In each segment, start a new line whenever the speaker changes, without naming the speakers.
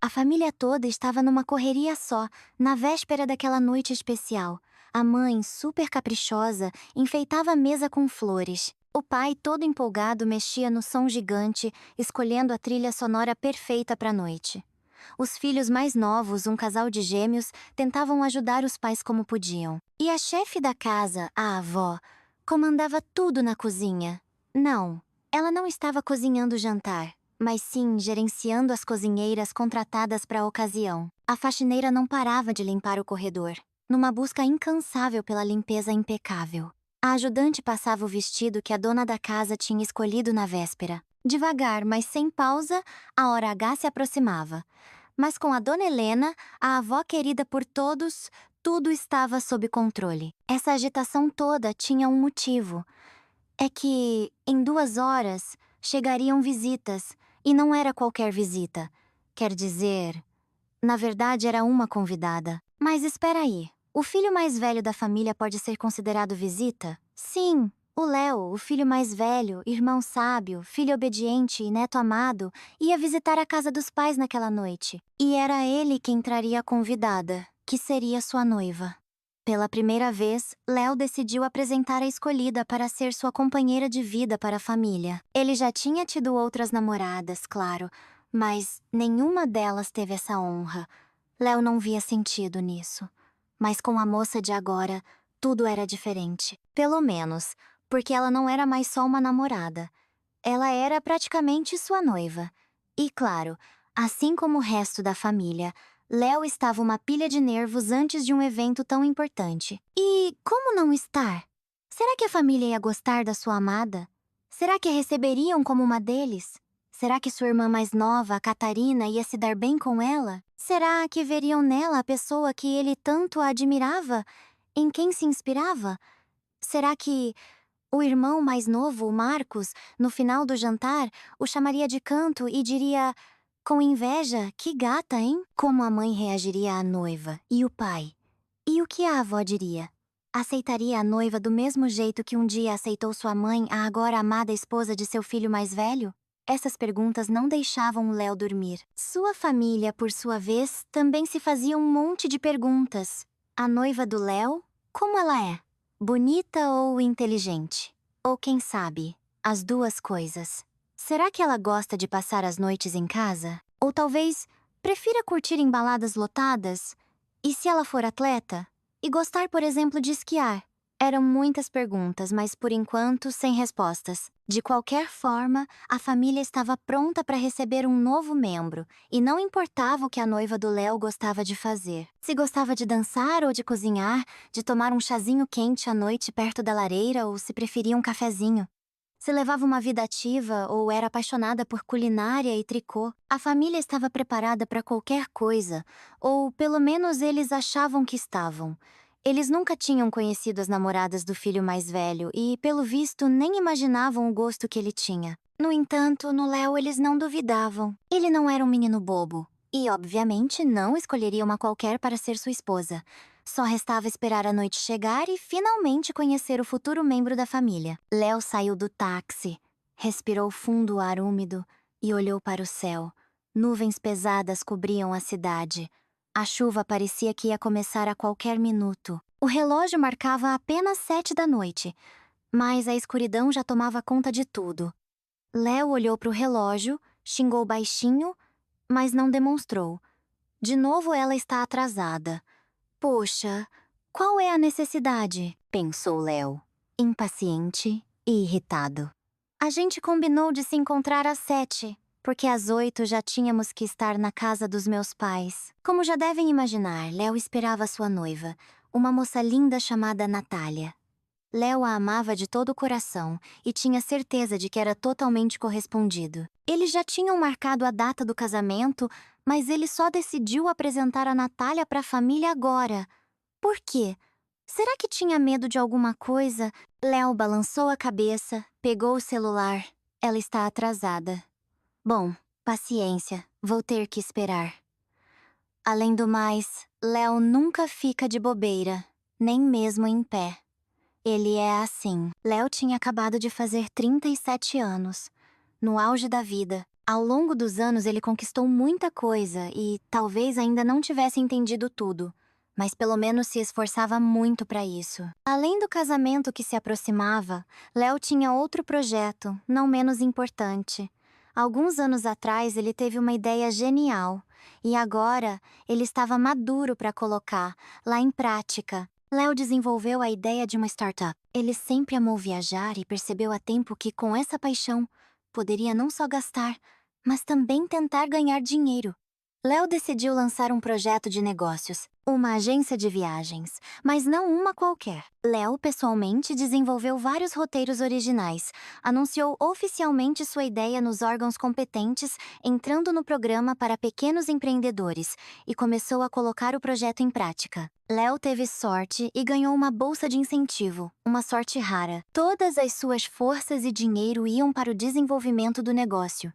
A família toda estava numa correria só, na véspera daquela noite especial. A mãe, super caprichosa, enfeitava a mesa com flores. O pai, todo empolgado, mexia no som gigante, escolhendo a trilha sonora perfeita para a noite. Os filhos mais novos, um casal de gêmeos, tentavam ajudar os pais como podiam. E a chefe da casa, a avó, comandava tudo na cozinha. Não, ela não estava cozinhando o jantar, mas sim gerenciando as cozinheiras contratadas para a ocasião. A faxineira não parava de limpar o corredor, numa busca incansável pela limpeza impecável. A ajudante passava o vestido que a dona da casa tinha escolhido na véspera. Devagar, mas sem pausa, a hora H se aproximava. Mas com a dona Helena, a avó querida por todos, tudo estava sob controle. Essa agitação toda tinha um motivo. É que, em 2 horas, chegariam visitas, e não era qualquer visita. Quer dizer, na verdade era uma convidada. Mas espera aí, o filho mais velho da família pode ser considerado visita? Sim, o Léo, o filho mais velho, irmão sábio, filho obediente e neto amado, ia visitar a casa dos pais naquela noite. E era ele quem traria a convidada, que seria sua noiva. Pela primeira vez, Léo decidiu apresentar a escolhida para ser sua companheira de vida para a família. Ele já tinha tido outras namoradas, claro, mas nenhuma delas teve essa honra. Léo não via sentido nisso. Mas com a moça de agora, tudo era diferente. Pelo menos, porque ela não era mais só uma namorada. Ela era praticamente sua noiva. E claro, assim como o resto da família, Léo estava uma pilha de nervos antes de um evento tão importante. E como não estar? Será que a família ia gostar da sua amada? Será que a receberiam como uma deles? Será que sua irmã mais nova, a Catarina, ia se dar bem com ela? Será que veriam nela a pessoa que ele tanto admirava? Em quem se inspirava? Será que o irmão mais novo, o Marcos, no final do jantar, o chamaria de canto e diria: com inveja, que gata, hein? Como a mãe reagiria à noiva? E o pai? E o que a avó diria? Aceitaria a noiva do mesmo jeito que um dia aceitou sua mãe, a agora amada esposa de seu filho mais velho? Essas perguntas não deixavam o Léo dormir. Sua família, por sua vez, também se fazia um monte de perguntas. A noiva do Léo? Como ela é? Bonita ou inteligente? Ou quem sabe, as duas coisas. Será que ela gosta de passar as noites em casa? Ou talvez prefira curtir em baladas lotadas? E se ela for atleta? E gostar, por exemplo, de esquiar? Eram muitas perguntas, mas por enquanto sem respostas. De qualquer forma, a família estava pronta para receber um novo membro, e não importava o que a noiva do Léo gostava de fazer. Se gostava de dançar ou de cozinhar, de tomar um chazinho quente à noite perto da lareira ou se preferia um cafezinho. Se levava uma vida ativa ou era apaixonada por culinária e tricô, a família estava preparada para qualquer coisa, ou pelo menos eles achavam que estavam. Eles nunca tinham conhecido as namoradas do filho mais velho e, pelo visto, nem imaginavam o gosto que ele tinha. No entanto, no Léo eles não duvidavam. Ele não era um menino bobo. E, obviamente, não escolheria uma qualquer para ser sua esposa. Só restava esperar a noite chegar e finalmente conhecer o futuro membro da família. Léo saiu do táxi, respirou fundo o ar úmido e olhou para o céu. Nuvens pesadas cobriam a cidade. A chuva parecia que ia começar a qualquer minuto. O relógio marcava apenas 7 da noite, mas a escuridão já tomava conta de tudo. Léo olhou para o relógio, xingou baixinho, mas não demonstrou. De novo ela está atrasada. Poxa, qual é a necessidade? Pensou Léo, impaciente e irritado. A gente combinou de se encontrar às 7, porque às 8 já tínhamos que estar na casa dos meus pais. Como já devem imaginar, Léo esperava sua noiva, uma moça linda chamada Natália. Léo a amava de todo o coração e tinha certeza de que era totalmente correspondido. Eles já tinham marcado a data do casamento, mas ele só decidiu apresentar a Natália para a família agora. Por quê? Será que tinha medo de alguma coisa? Léo balançou a cabeça, pegou o celular. Ela está atrasada. Bom, paciência, vou ter que esperar. Além do mais, Léo nunca fica de bobeira, nem mesmo em pé. Ele é assim. Léo tinha acabado de fazer 37 anos. No auge da vida, Ao longo dos anos, ele conquistou muita coisa e talvez ainda não tivesse entendido tudo, mas pelo menos se esforçava muito para isso. Além do casamento que se aproximava, Léo tinha outro projeto, não menos importante. Alguns anos atrás, ele teve uma ideia genial e agora ele estava maduro para colocar lá em prática. Léo desenvolveu a ideia de uma startup. Ele sempre amou viajar e percebeu a tempo que, com essa paixão, poderia não só gastar, mas também tentar ganhar dinheiro. Léo decidiu lançar um projeto de negócios, uma agência de viagens, mas não uma qualquer. Léo, pessoalmente, desenvolveu vários roteiros originais, anunciou oficialmente sua ideia nos órgãos competentes, entrando no programa para pequenos empreendedores, e começou a colocar o projeto em prática. Léo teve sorte e ganhou uma bolsa de incentivo, uma sorte rara. Todas as suas forças e dinheiro iam para o desenvolvimento do negócio.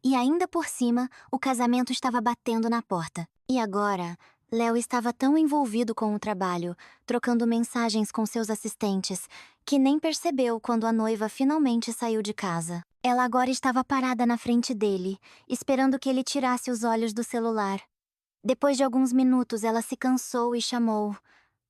E ainda por cima, o casamento estava batendo na porta. E agora, Léo estava tão envolvido com o trabalho, trocando mensagens com seus assistentes, que nem percebeu quando a noiva finalmente saiu de casa. Ela agora estava parada na frente dele, esperando que ele tirasse os olhos do celular. Depois de alguns minutos, ela se cansou e chamou.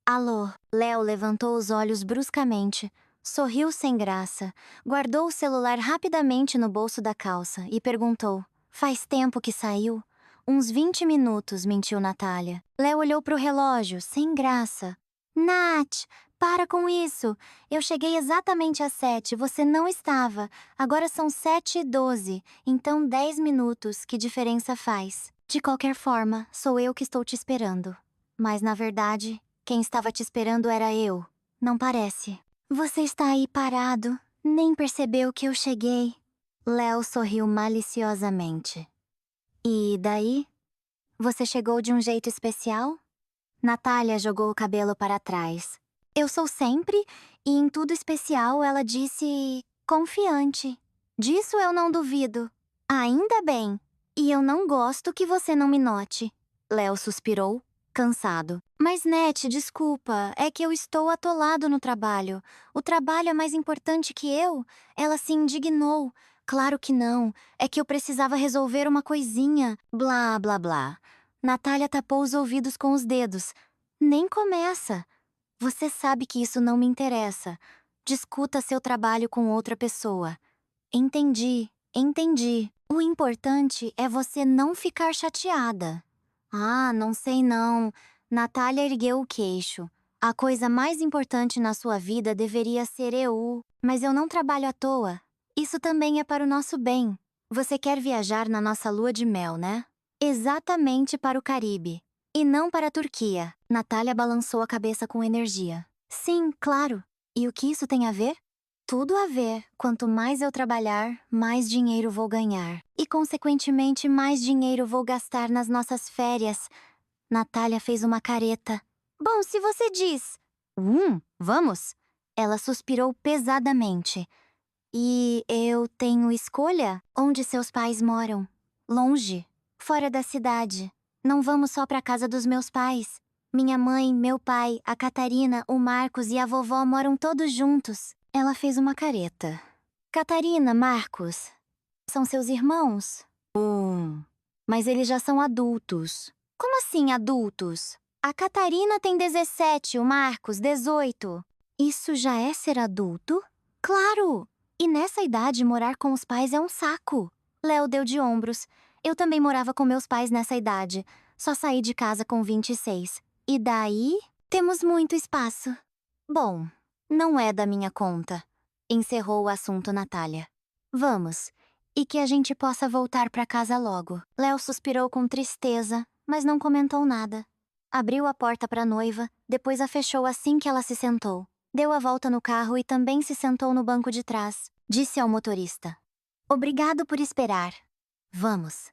Alô? Léo levantou os olhos bruscamente. Sorriu sem graça, guardou o celular rapidamente no bolso da calça e perguntou: Faz tempo que saiu? Uns 20 minutos, mentiu Natália. Léo olhou pro relógio, sem graça. Nath, para com isso! Eu cheguei exatamente às 7, você não estava. Agora são 7h12, então 10 minutos, que diferença faz? De qualquer forma, sou eu que estou te esperando. Mas, na verdade, quem estava te esperando era eu. Não parece. Você está aí parado, nem percebeu que eu cheguei. Léo sorriu maliciosamente. E daí? Você chegou de um jeito especial? Natália jogou o cabelo para trás. Eu sou sempre, e em tudo especial ela disse confiante. Disso eu não duvido. Ainda bem. E eu não gosto que você não me note. Léo suspirou, cansado. Mas, Nete, desculpa, é que eu estou atolado no trabalho. O trabalho é mais importante que eu? Ela se indignou. Claro que não, é que eu precisava resolver uma coisinha. Blá, blá, blá. Natália tapou os ouvidos com os dedos. Nem começa. Você sabe que isso não me interessa. Discuta seu trabalho com outra pessoa. Entendi, entendi. O importante é você não ficar chateada. Ah, não sei não. Natália ergueu o queixo. A coisa mais importante na sua vida deveria ser eu. Mas eu não trabalho à toa. Isso também é para o nosso bem. Você quer viajar na nossa lua de mel, né? Exatamente para o Caribe. E não para a Turquia. Natália balançou a cabeça com energia. Sim, claro. E o que isso tem a ver? Tudo a ver. Quanto mais eu trabalhar, mais dinheiro vou ganhar. E, consequentemente, mais dinheiro vou gastar nas nossas férias. Natália fez uma careta. Bom, se você diz. Vamos? Ela suspirou pesadamente. E eu tenho escolha? Onde seus pais moram? Longe. Fora da cidade. Não vamos só para casa dos meus pais. Minha mãe, meu pai, a Catarina, o Marcos e a vovó moram todos juntos. Ela fez uma careta. Catarina, Marcos, são seus irmãos? Mas eles já são adultos. Como assim adultos? A Catarina tem 17, o Marcos 18. Isso já é ser adulto? Claro! E nessa idade morar com os pais é um saco. Léo deu de ombros. Eu também morava com meus pais nessa idade. Só saí de casa com 26. E daí? Temos muito espaço. Bom, não é da minha conta. Encerrou o assunto Natália. Vamos. E que a gente possa voltar para casa logo. Léo suspirou com tristeza, mas não comentou nada. Abriu a porta para a noiva, depois a fechou assim que ela se sentou. Deu a volta no carro e também se sentou no banco de trás. Disse ao motorista: Obrigado por esperar. Vamos.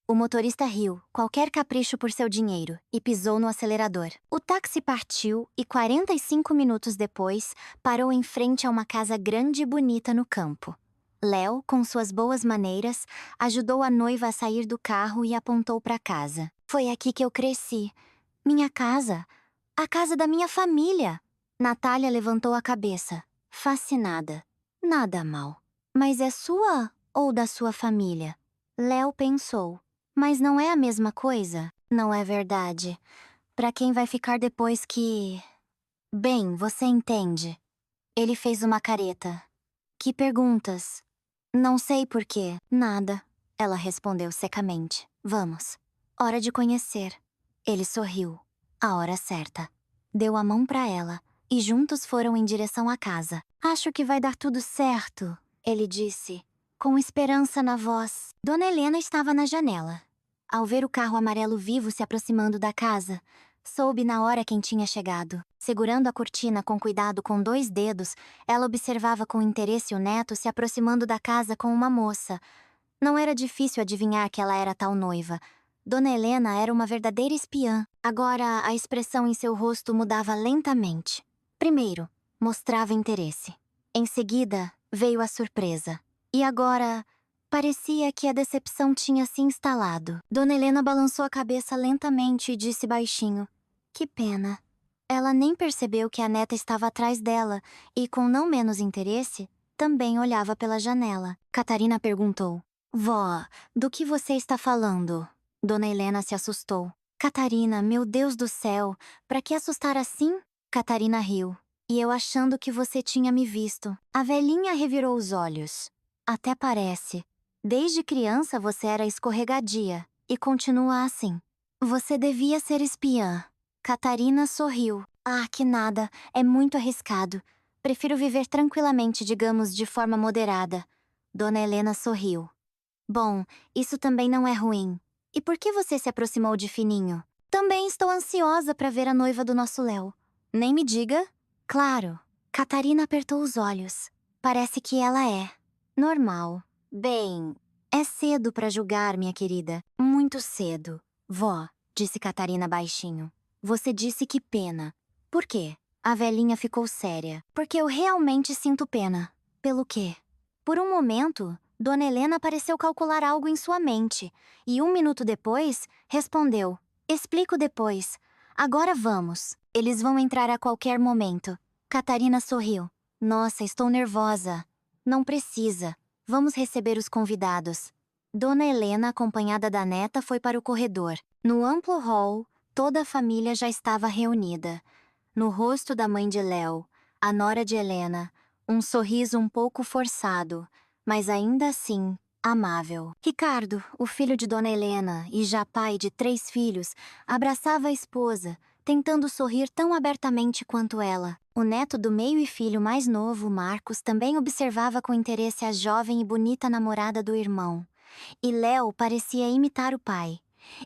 O motorista riu, qualquer capricho por seu dinheiro, e pisou no acelerador. O táxi partiu e 45 minutos depois, parou em frente a uma casa grande e bonita no campo. Léo, com suas boas maneiras, ajudou a noiva a sair do carro e apontou para casa. Foi aqui que eu cresci. Minha casa. A casa da minha família. Natália levantou a cabeça, fascinada. Nada mal. Mas é sua ou da sua família? Léo pensou. Mas não é a mesma coisa? Não é verdade. Pra quem vai ficar depois que... Bem, você entende. Ele fez uma careta. Que perguntas? Não sei por quê. Nada. Ela respondeu secamente. Vamos. Hora de conhecer. Ele sorriu. A hora certa. Deu a mão pra ela, e juntos foram em direção à casa. Acho que vai dar tudo certo, ele disse, com esperança na voz. Dona Helena estava na janela. Ao ver o carro amarelo vivo se aproximando da casa, soube na hora quem tinha chegado. Segurando a cortina com cuidado com 2 dedos, ela observava com interesse o neto se aproximando da casa com uma moça. Não era difícil adivinhar que ela era tal noiva. Dona Helena era uma verdadeira espiã. Agora, a expressão em seu rosto mudava lentamente. Primeiro, mostrava interesse. Em seguida, veio a surpresa. E agora, parecia que a decepção tinha se instalado. Dona Helena balançou a cabeça lentamente e disse baixinho: Que pena. Ela nem percebeu que a neta estava atrás dela e, com não menos interesse, também olhava pela janela. Catarina perguntou: Vó, do que você está falando? Dona Helena se assustou. Catarina, meu Deus do céu, pra que assustar assim? Catarina riu. E eu achando que você tinha me visto. A velhinha revirou os olhos. Até parece. Desde criança você era escorregadia, e continua assim. Você devia ser espiã. Catarina sorriu. Ah, que nada, é muito arriscado. Prefiro viver tranquilamente, digamos, de forma moderada. Dona Helena sorriu. Bom, isso também não é ruim. E por que você se aproximou de Fininho? Também estou ansiosa para ver a noiva do nosso Léo. Nem me diga? Claro. Catarina apertou os olhos. Parece que ela é. Normal. Bem, é cedo para julgar, minha querida. Muito cedo. Vó, disse Catarina baixinho. Você disse que pena. Por quê? A velhinha ficou séria. Porque eu realmente sinto pena. Pelo quê? Por um momento, Dona Helena pareceu calcular algo em sua mente, e 1 minuto depois, respondeu: Explico depois. Agora vamos. Eles vão entrar a qualquer momento. Catarina sorriu. Nossa, estou nervosa. Não precisa. Vamos receber os convidados. Dona Helena, acompanhada da neta, foi para o corredor. No amplo hall, toda a família já estava reunida. No rosto da mãe de Léo, a nora de Helena, um sorriso um pouco forçado, mas ainda assim, amável. Ricardo, o filho de Dona Helena e já pai de 3 filhos, abraçava a esposa, tentando sorrir tão abertamente quanto ela. O neto do meio e filho mais novo, Marcos, também observava com interesse a jovem e bonita namorada do irmão. E Léo parecia imitar o pai.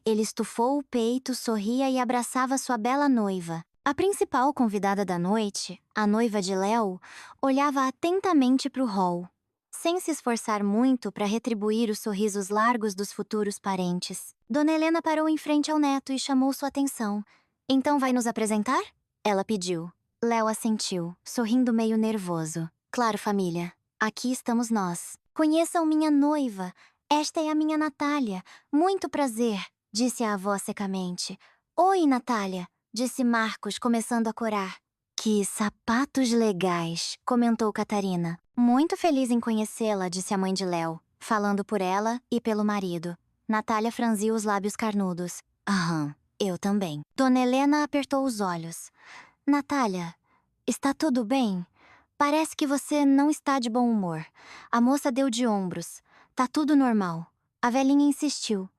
Ele estufou o peito, sorria e abraçava sua bela noiva. A principal convidada da noite, a noiva de Léo, olhava atentamente para o hall, sem se esforçar muito para retribuir os sorrisos largos dos futuros parentes. Dona Helena parou em frente ao neto e chamou sua atenção. Então vai nos apresentar? Ela pediu. Léo assentiu, sorrindo meio nervoso. Claro, família. Aqui estamos nós. Conheçam minha noiva. Esta é a minha Natália. Muito prazer, disse a avó secamente. Oi, Natália, disse Marcos, começando a corar. Que sapatos legais, comentou Catarina. Muito feliz em conhecê-la, disse a mãe de Léo, falando por ela e pelo marido. Natália franziu os lábios carnudos. Aham, eu também. Dona Helena apertou os olhos. Natália, está tudo bem? Parece que você não está de bom humor. A moça deu de ombros. Tá tudo normal. A velhinha insistiu.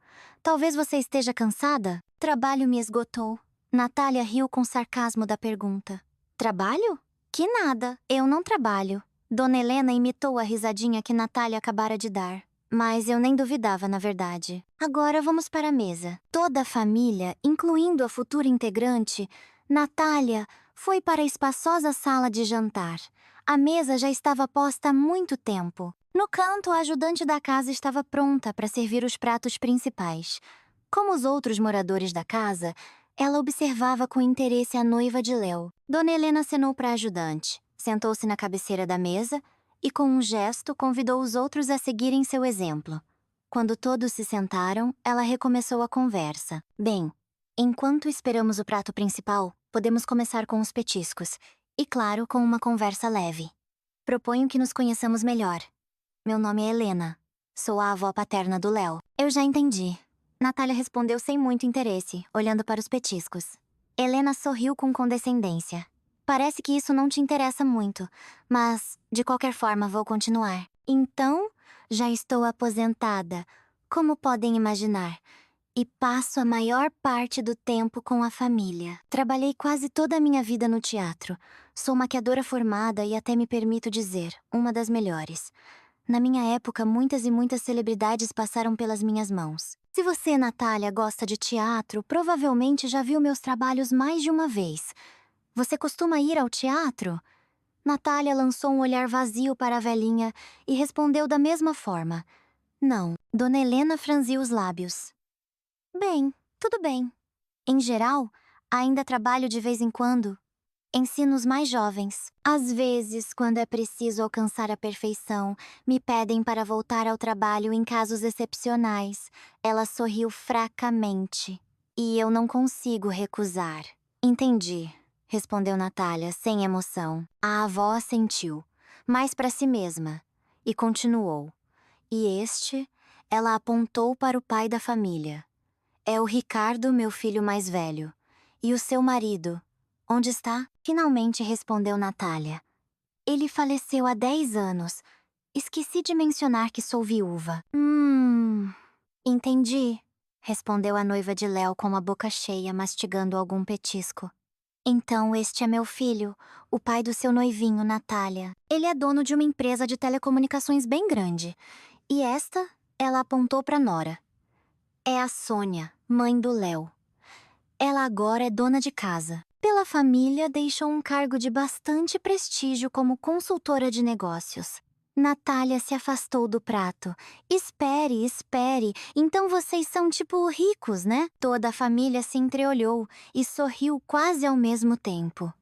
Talvez você esteja cansada? Trabalho me esgotou. Natália riu com sarcasmo da pergunta. Trabalho? Que nada, eu não trabalho. Dona Helena imitou a risadinha que Natália acabara de dar. Mas eu nem duvidava, na verdade. Agora vamos para a mesa. Toda a família, incluindo a futura integrante, Natália, foi para a espaçosa sala de jantar. A mesa já estava posta há muito tempo. No canto, a ajudante da casa estava pronta para servir os pratos principais. Como os outros moradores da casa, ela observava com interesse a noiva de Léo. Dona Helena acenou para a ajudante, sentou-se na cabeceira da mesa e, com um gesto, convidou os outros a seguirem seu exemplo. Quando todos se sentaram, ela recomeçou a conversa. Bem, enquanto esperamos o prato principal, podemos começar com os petiscos. E, claro, com uma conversa leve. Proponho que nos conheçamos melhor. Meu nome é Helena. Sou a avó paterna do Léo. Eu já entendi. Natália respondeu sem muito interesse, olhando para os petiscos. Helena sorriu com condescendência. Parece que isso não te interessa muito, mas, de qualquer forma, vou continuar. Então, já estou aposentada, como podem imaginar, e passo a maior parte do tempo com a família. Trabalhei quase toda a minha vida no teatro. Sou maquiadora formada e até me permito dizer, uma das melhores. Na minha época, muitas e muitas celebridades passaram pelas minhas mãos. Se você, Natália, gosta de teatro, provavelmente já viu meus trabalhos mais de uma vez. Você costuma ir ao teatro? Natália lançou um olhar vazio para a velhinha e respondeu da mesma forma. Não. Dona Helena franziu os lábios. Bem, tudo bem. Em geral, ainda trabalho de vez em quando. Ensino os mais jovens. Às vezes, quando é preciso alcançar a perfeição, me pedem para voltar ao trabalho em casos excepcionais. Ela sorriu fracamente. E eu não consigo recusar. Entendi, respondeu Natália, sem emoção. A avó assentiu, mais para si mesma, e continuou. E este, ela apontou para o pai da família. É o Ricardo, meu filho mais velho. E o seu marido? Onde está? Finalmente respondeu Natália. Ele faleceu há 10 anos. Esqueci de mencionar que sou viúva. Entendi, respondeu a noiva de Léo com a boca cheia, mastigando algum petisco. Então este é meu filho, o pai do seu noivinho, Natália. Ele é dono de uma empresa de telecomunicações bem grande. E esta, ela apontou para Nora. É a Sônia, mãe do Léo. Ela agora é dona de casa. Pela família, deixou um cargo de bastante prestígio como consultora de negócios. Natália se afastou do prato. Espere, espere. Então vocês são tipo ricos, né? Toda a família se entreolhou e sorriu quase ao mesmo tempo.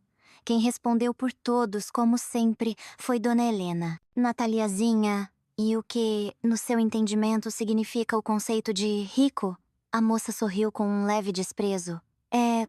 Quem respondeu por todos, como sempre, foi Dona Helena. Nataliazinha, e o que, no seu entendimento, significa o conceito de rico? A moça sorriu com um leve desprezo.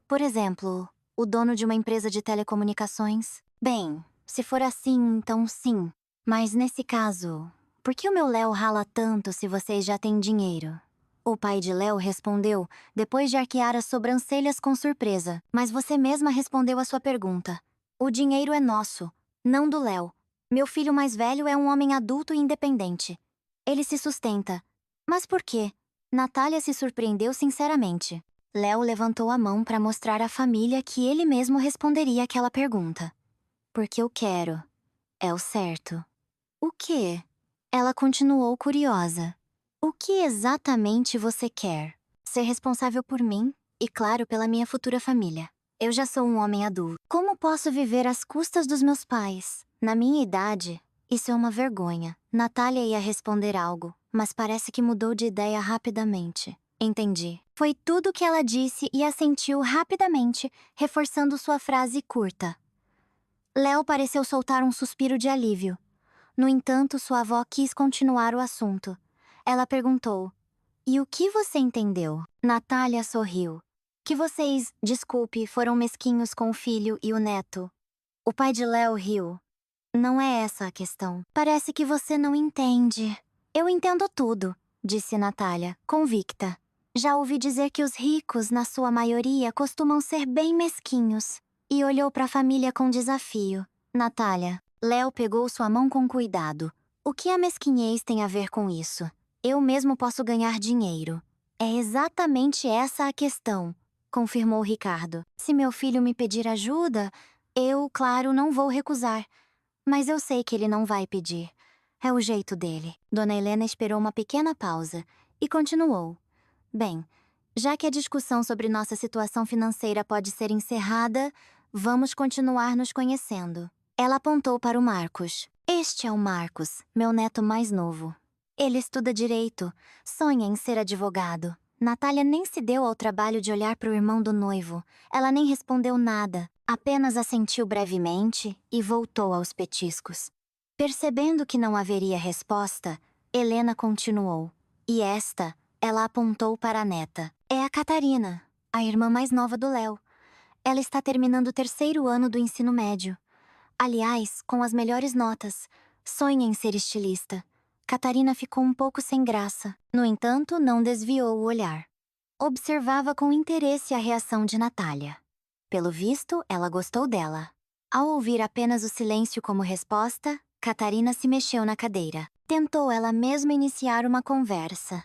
Por exemplo, o dono de uma empresa de telecomunicações? Bem, se for assim, então sim. Mas nesse caso, por que o meu Léo rala tanto se vocês já têm dinheiro? O pai de Léo respondeu, depois de arquear as sobrancelhas com surpresa. Mas você mesma respondeu a sua pergunta. O dinheiro é nosso, não do Léo. Meu filho mais velho é um homem adulto e independente. Ele se sustenta. Mas por quê? Natália se surpreendeu sinceramente. Léo levantou a mão para mostrar à família que ele mesmo responderia aquela pergunta. Porque eu quero. É o certo. O quê? Ela continuou curiosa. O que exatamente você quer? Ser responsável por mim e, claro, pela minha futura família. Eu já sou um homem adulto. Como posso viver às custas dos meus pais? Na minha idade, isso é uma vergonha. Natália ia responder algo, mas parece que mudou de ideia rapidamente. Entendi. Foi tudo o que ela disse e assentiu rapidamente, reforçando sua frase curta. Léo pareceu soltar um suspiro de alívio. No entanto, sua avó quis continuar o assunto. Ela perguntou, e o que você entendeu? Natália sorriu. Que vocês, desculpe, foram mesquinhos com o filho e o neto. O pai de Léo riu. Não é essa a questão. Parece que você não entende. Eu entendo tudo, disse Natália, convicta. Já ouvi dizer que os ricos, na sua maioria, costumam ser bem mesquinhos. E olhou para a família com desafio. Natália, Léo pegou sua mão com cuidado. O que a mesquinhez tem a ver com isso? Eu mesmo posso ganhar dinheiro. É exatamente essa a questão, confirmou Ricardo. Se meu filho me pedir ajuda, eu, claro, não vou recusar. Mas eu sei que ele não vai pedir. É o jeito dele. Dona Helena esperou uma pequena pausa e continuou. Bem, já que a discussão sobre nossa situação financeira pode ser encerrada, vamos continuar nos conhecendo. Ela apontou para o Marcos. Este é o Marcos, meu neto mais novo. Ele estuda direito, sonha em ser advogado. Natália nem se deu ao trabalho de olhar para o irmão do noivo. Ela nem respondeu nada, apenas assentiu brevemente e voltou aos petiscos. Percebendo que não haveria resposta, Helena continuou. E esta, ela apontou para a neta. É a Catarina, a irmã mais nova do Léo. Ela está terminando o 3º ano do ensino médio. Aliás, com as melhores notas. Sonha em ser estilista. Catarina ficou um pouco sem graça. No entanto, não desviou o olhar. Observava com interesse a reação de Natália. Pelo visto, ela gostou dela. Ao ouvir apenas o silêncio como resposta, Catarina se mexeu na cadeira. Tentou ela mesma iniciar uma conversa.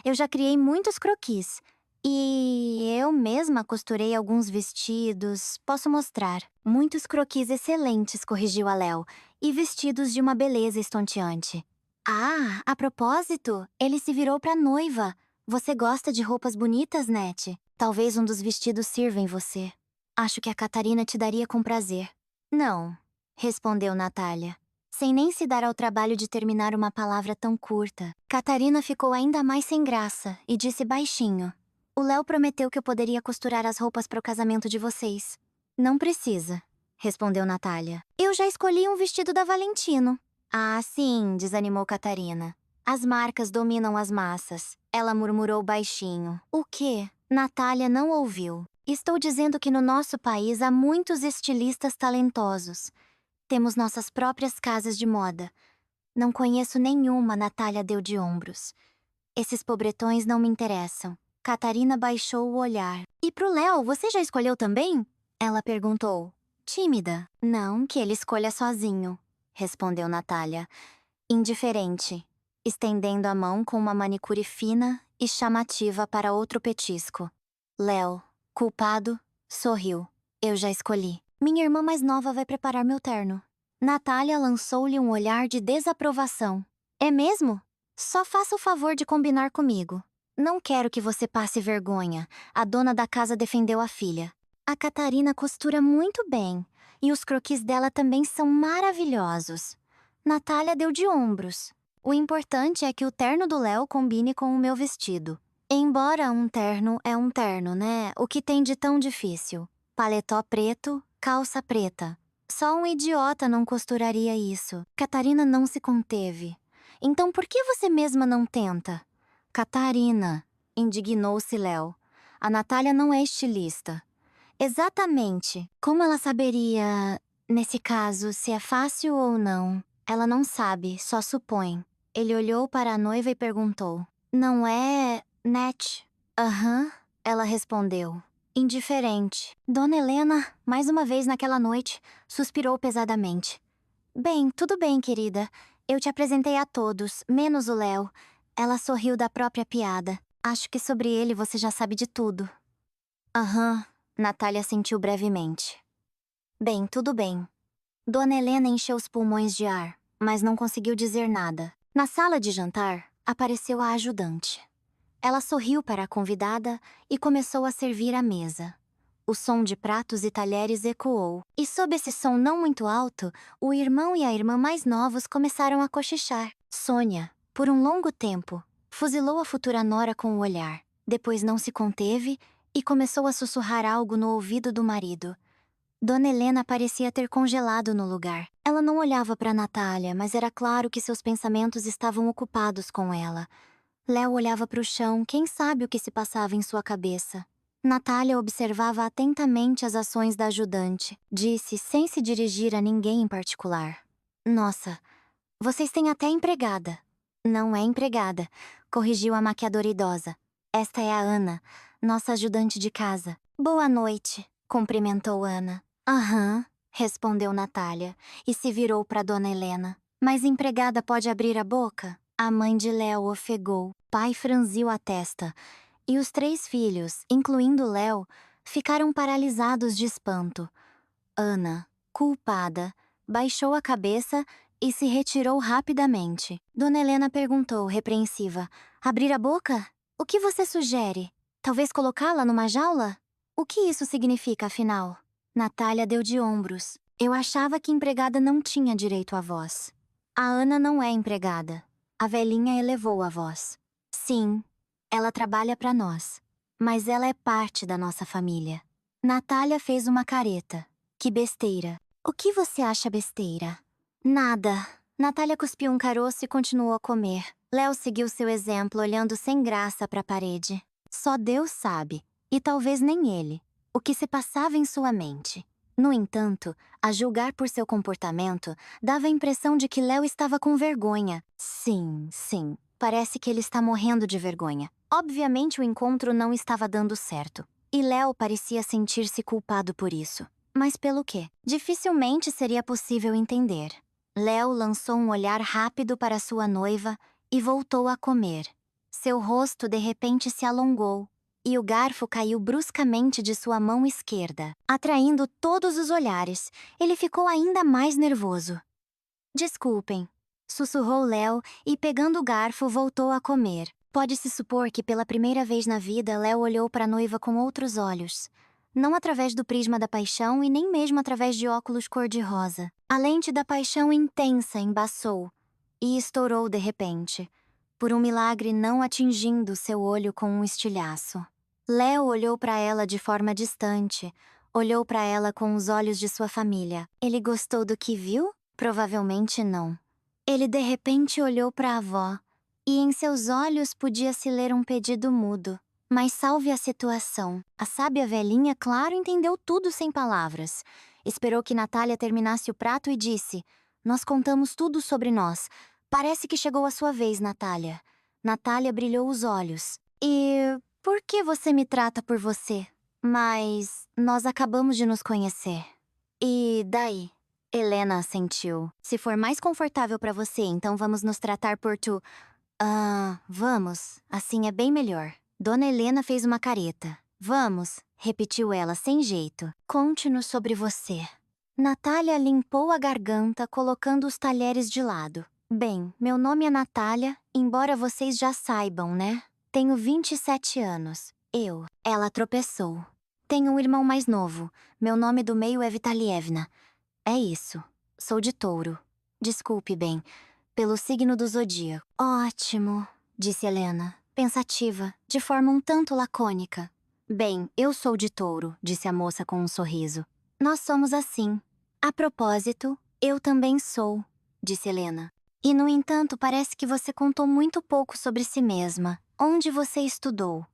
Eu já criei muitos croquis. E eu mesma costurei alguns vestidos. Posso mostrar. Muitos croquis excelentes, corrigiu a Léo, e vestidos de uma beleza estonteante. Ah, a propósito, ele se virou pra noiva. Você gosta de roupas bonitas, Nete? Talvez um dos vestidos sirva em você. Acho que a Catarina te daria com prazer. Não, respondeu Natália, sem nem se dar ao trabalho de terminar uma palavra tão curta. Catarina ficou ainda mais sem graça e disse baixinho: O Léo prometeu que eu poderia costurar as roupas para o casamento de vocês. Não precisa, respondeu Natália. Eu já escolhi um vestido da Valentino. Ah, sim, desanimou Catarina. As marcas dominam as massas. Ela murmurou baixinho. O quê? Natália não ouviu. Estou dizendo que no nosso país há muitos estilistas talentosos. Temos nossas próprias casas de moda. Não conheço nenhuma, Natália deu de ombros. Esses pobretões não me interessam. Catarina baixou o olhar. E pro Léo, você já escolheu também? Ela perguntou. Tímida. Não, que ele escolha sozinho, respondeu Natália, indiferente, estendendo a mão com uma manicure fina e chamativa para outro petisco. Léo, culpado, sorriu. Eu já escolhi. Minha irmã mais nova vai preparar meu terno. Natália lançou-lhe um olhar de desaprovação. É mesmo? Só faça o favor de combinar comigo. Não quero que você passe vergonha. A dona da casa defendeu a filha. A Catarina costura muito bem. E os croquis dela também são maravilhosos. Natália deu de ombros. O importante é que o terno do Léo combine com o meu vestido. Embora um terno é um terno, né? O que tem de tão difícil? Paletó preto, calça preta. Só um idiota não costuraria isso. Catarina não se conteve. Então por que você mesma não tenta? Catarina, indignou-se Léo. A Natália não é estilista. Exatamente. Como ela saberia, nesse caso, se é fácil ou não? Ela não sabe, só supõe. Ele olhou para a noiva e perguntou. Não é, Net? Aham, ela respondeu. Indiferente. Dona Helena, mais uma vez naquela noite, suspirou pesadamente. Bem, tudo bem, querida. Eu te apresentei a todos, menos o Léo. Ela sorriu da própria piada. Acho que sobre ele você já sabe de tudo. Aham, Natália sentiu brevemente. Bem, tudo bem. Dona Helena encheu os pulmões de ar, mas não conseguiu dizer nada. Na sala de jantar, apareceu a ajudante. Ela sorriu para a convidada e começou a servir a mesa. O som de pratos e talheres ecoou, e sob esse som não muito alto, o irmão e a irmã mais novos começaram a cochichar. Sônia, por um longo tempo, fuzilou a futura nora com o olhar. Depois não se conteve e começou a sussurrar algo no ouvido do marido. Dona Helena parecia ter congelado no lugar. Ela não olhava para Natália, mas era claro que seus pensamentos estavam ocupados com ela. Léo olhava para o chão, quem sabe o que se passava em sua cabeça. Natália observava atentamente as ações da ajudante. Disse, sem se dirigir a ninguém em particular. Nossa, vocês têm até empregada. Não é empregada, corrigiu a maquiadora idosa. Esta é a Ana, nossa ajudante de casa. Boa noite, cumprimentou Ana. Aham, respondeu Natália, e se virou para Dona Helena. Mas empregada pode abrir a boca? A mãe de Léo ofegou, pai franziu a testa, e os 3 filhos, incluindo Léo, ficaram paralisados de espanto. Ana, culpada, baixou a cabeça e se retirou rapidamente. Dona Helena perguntou, repreensiva, abrir a boca? O que você sugere? Talvez colocá-la numa jaula? O que isso significa, afinal? Natália deu de ombros. Eu achava que empregada não tinha direito à voz. A Ana não é empregada. A velhinha elevou a voz. Sim, ela trabalha para nós. Mas ela é parte da nossa família. Natália fez uma careta. Que besteira. O que você acha besteira? Nada. Natália cuspiu um caroço e continuou a comer. Léo seguiu seu exemplo, olhando sem graça para a parede. Só Deus sabe, e talvez nem ele, o que se passava em sua mente. No entanto, a julgar por seu comportamento, dava a impressão de que Léo estava com vergonha. Sim, sim, parece que ele está morrendo de vergonha. Obviamente o encontro não estava dando certo. E Léo parecia sentir-se culpado por isso. Mas pelo quê? Dificilmente seria possível entender. Léo lançou um olhar rápido para sua noiva e voltou a comer. Seu rosto de repente se alongou e o garfo caiu bruscamente de sua mão esquerda, atraindo todos os olhares. Ele ficou ainda mais nervoso. Desculpem, sussurrou Léo e, pegando o garfo, voltou a comer. Pode-se supor que pela primeira vez na vida Léo olhou para a noiva com outros olhos. Não através do prisma da paixão e nem mesmo através de óculos cor-de-rosa. A lente da paixão intensa embaçou e estourou de repente, por um milagre não atingindo seu olho com um estilhaço. Léo olhou para ela de forma distante, olhou para ela com os olhos de sua família. Ele gostou do que viu? Provavelmente não. Ele de repente olhou para a avó, e em seus olhos podia-se ler um pedido mudo. Mas salve a situação. A sábia velhinha, claro, entendeu tudo sem palavras. Esperou que Natália terminasse o prato e disse: "Nós contamos tudo sobre nós. Parece que chegou a sua vez, Natália." Natália brilhou os olhos. "E por que você me trata por você? Mas nós acabamos de nos conhecer." "E daí?" Helena assentiu. "Se for mais confortável pra você, então vamos nos tratar por tu." "Ah, vamos. Assim é bem melhor." Dona Helena fez uma careta. "Vamos," repetiu ela sem jeito. "Conte-nos sobre você." Natália limpou a garganta, colocando os talheres de lado. "Bem, meu nome é Natália, embora vocês já saibam, né? Tenho 27 anos. Ela tropeçou. "Tenho um irmão mais novo. Meu nome do meio é Vitalievna." "É isso. Sou de Touro." "Desculpe, bem, pelo signo do zodíaco." "Ótimo," disse Helena, pensativa, de forma um tanto lacônica. "Bem, eu sou de Touro," disse a moça com um sorriso. "Nós somos assim." "A propósito, eu também sou," disse Helena. "E, no entanto, parece que você contou muito pouco sobre si mesma. Onde você estudou?"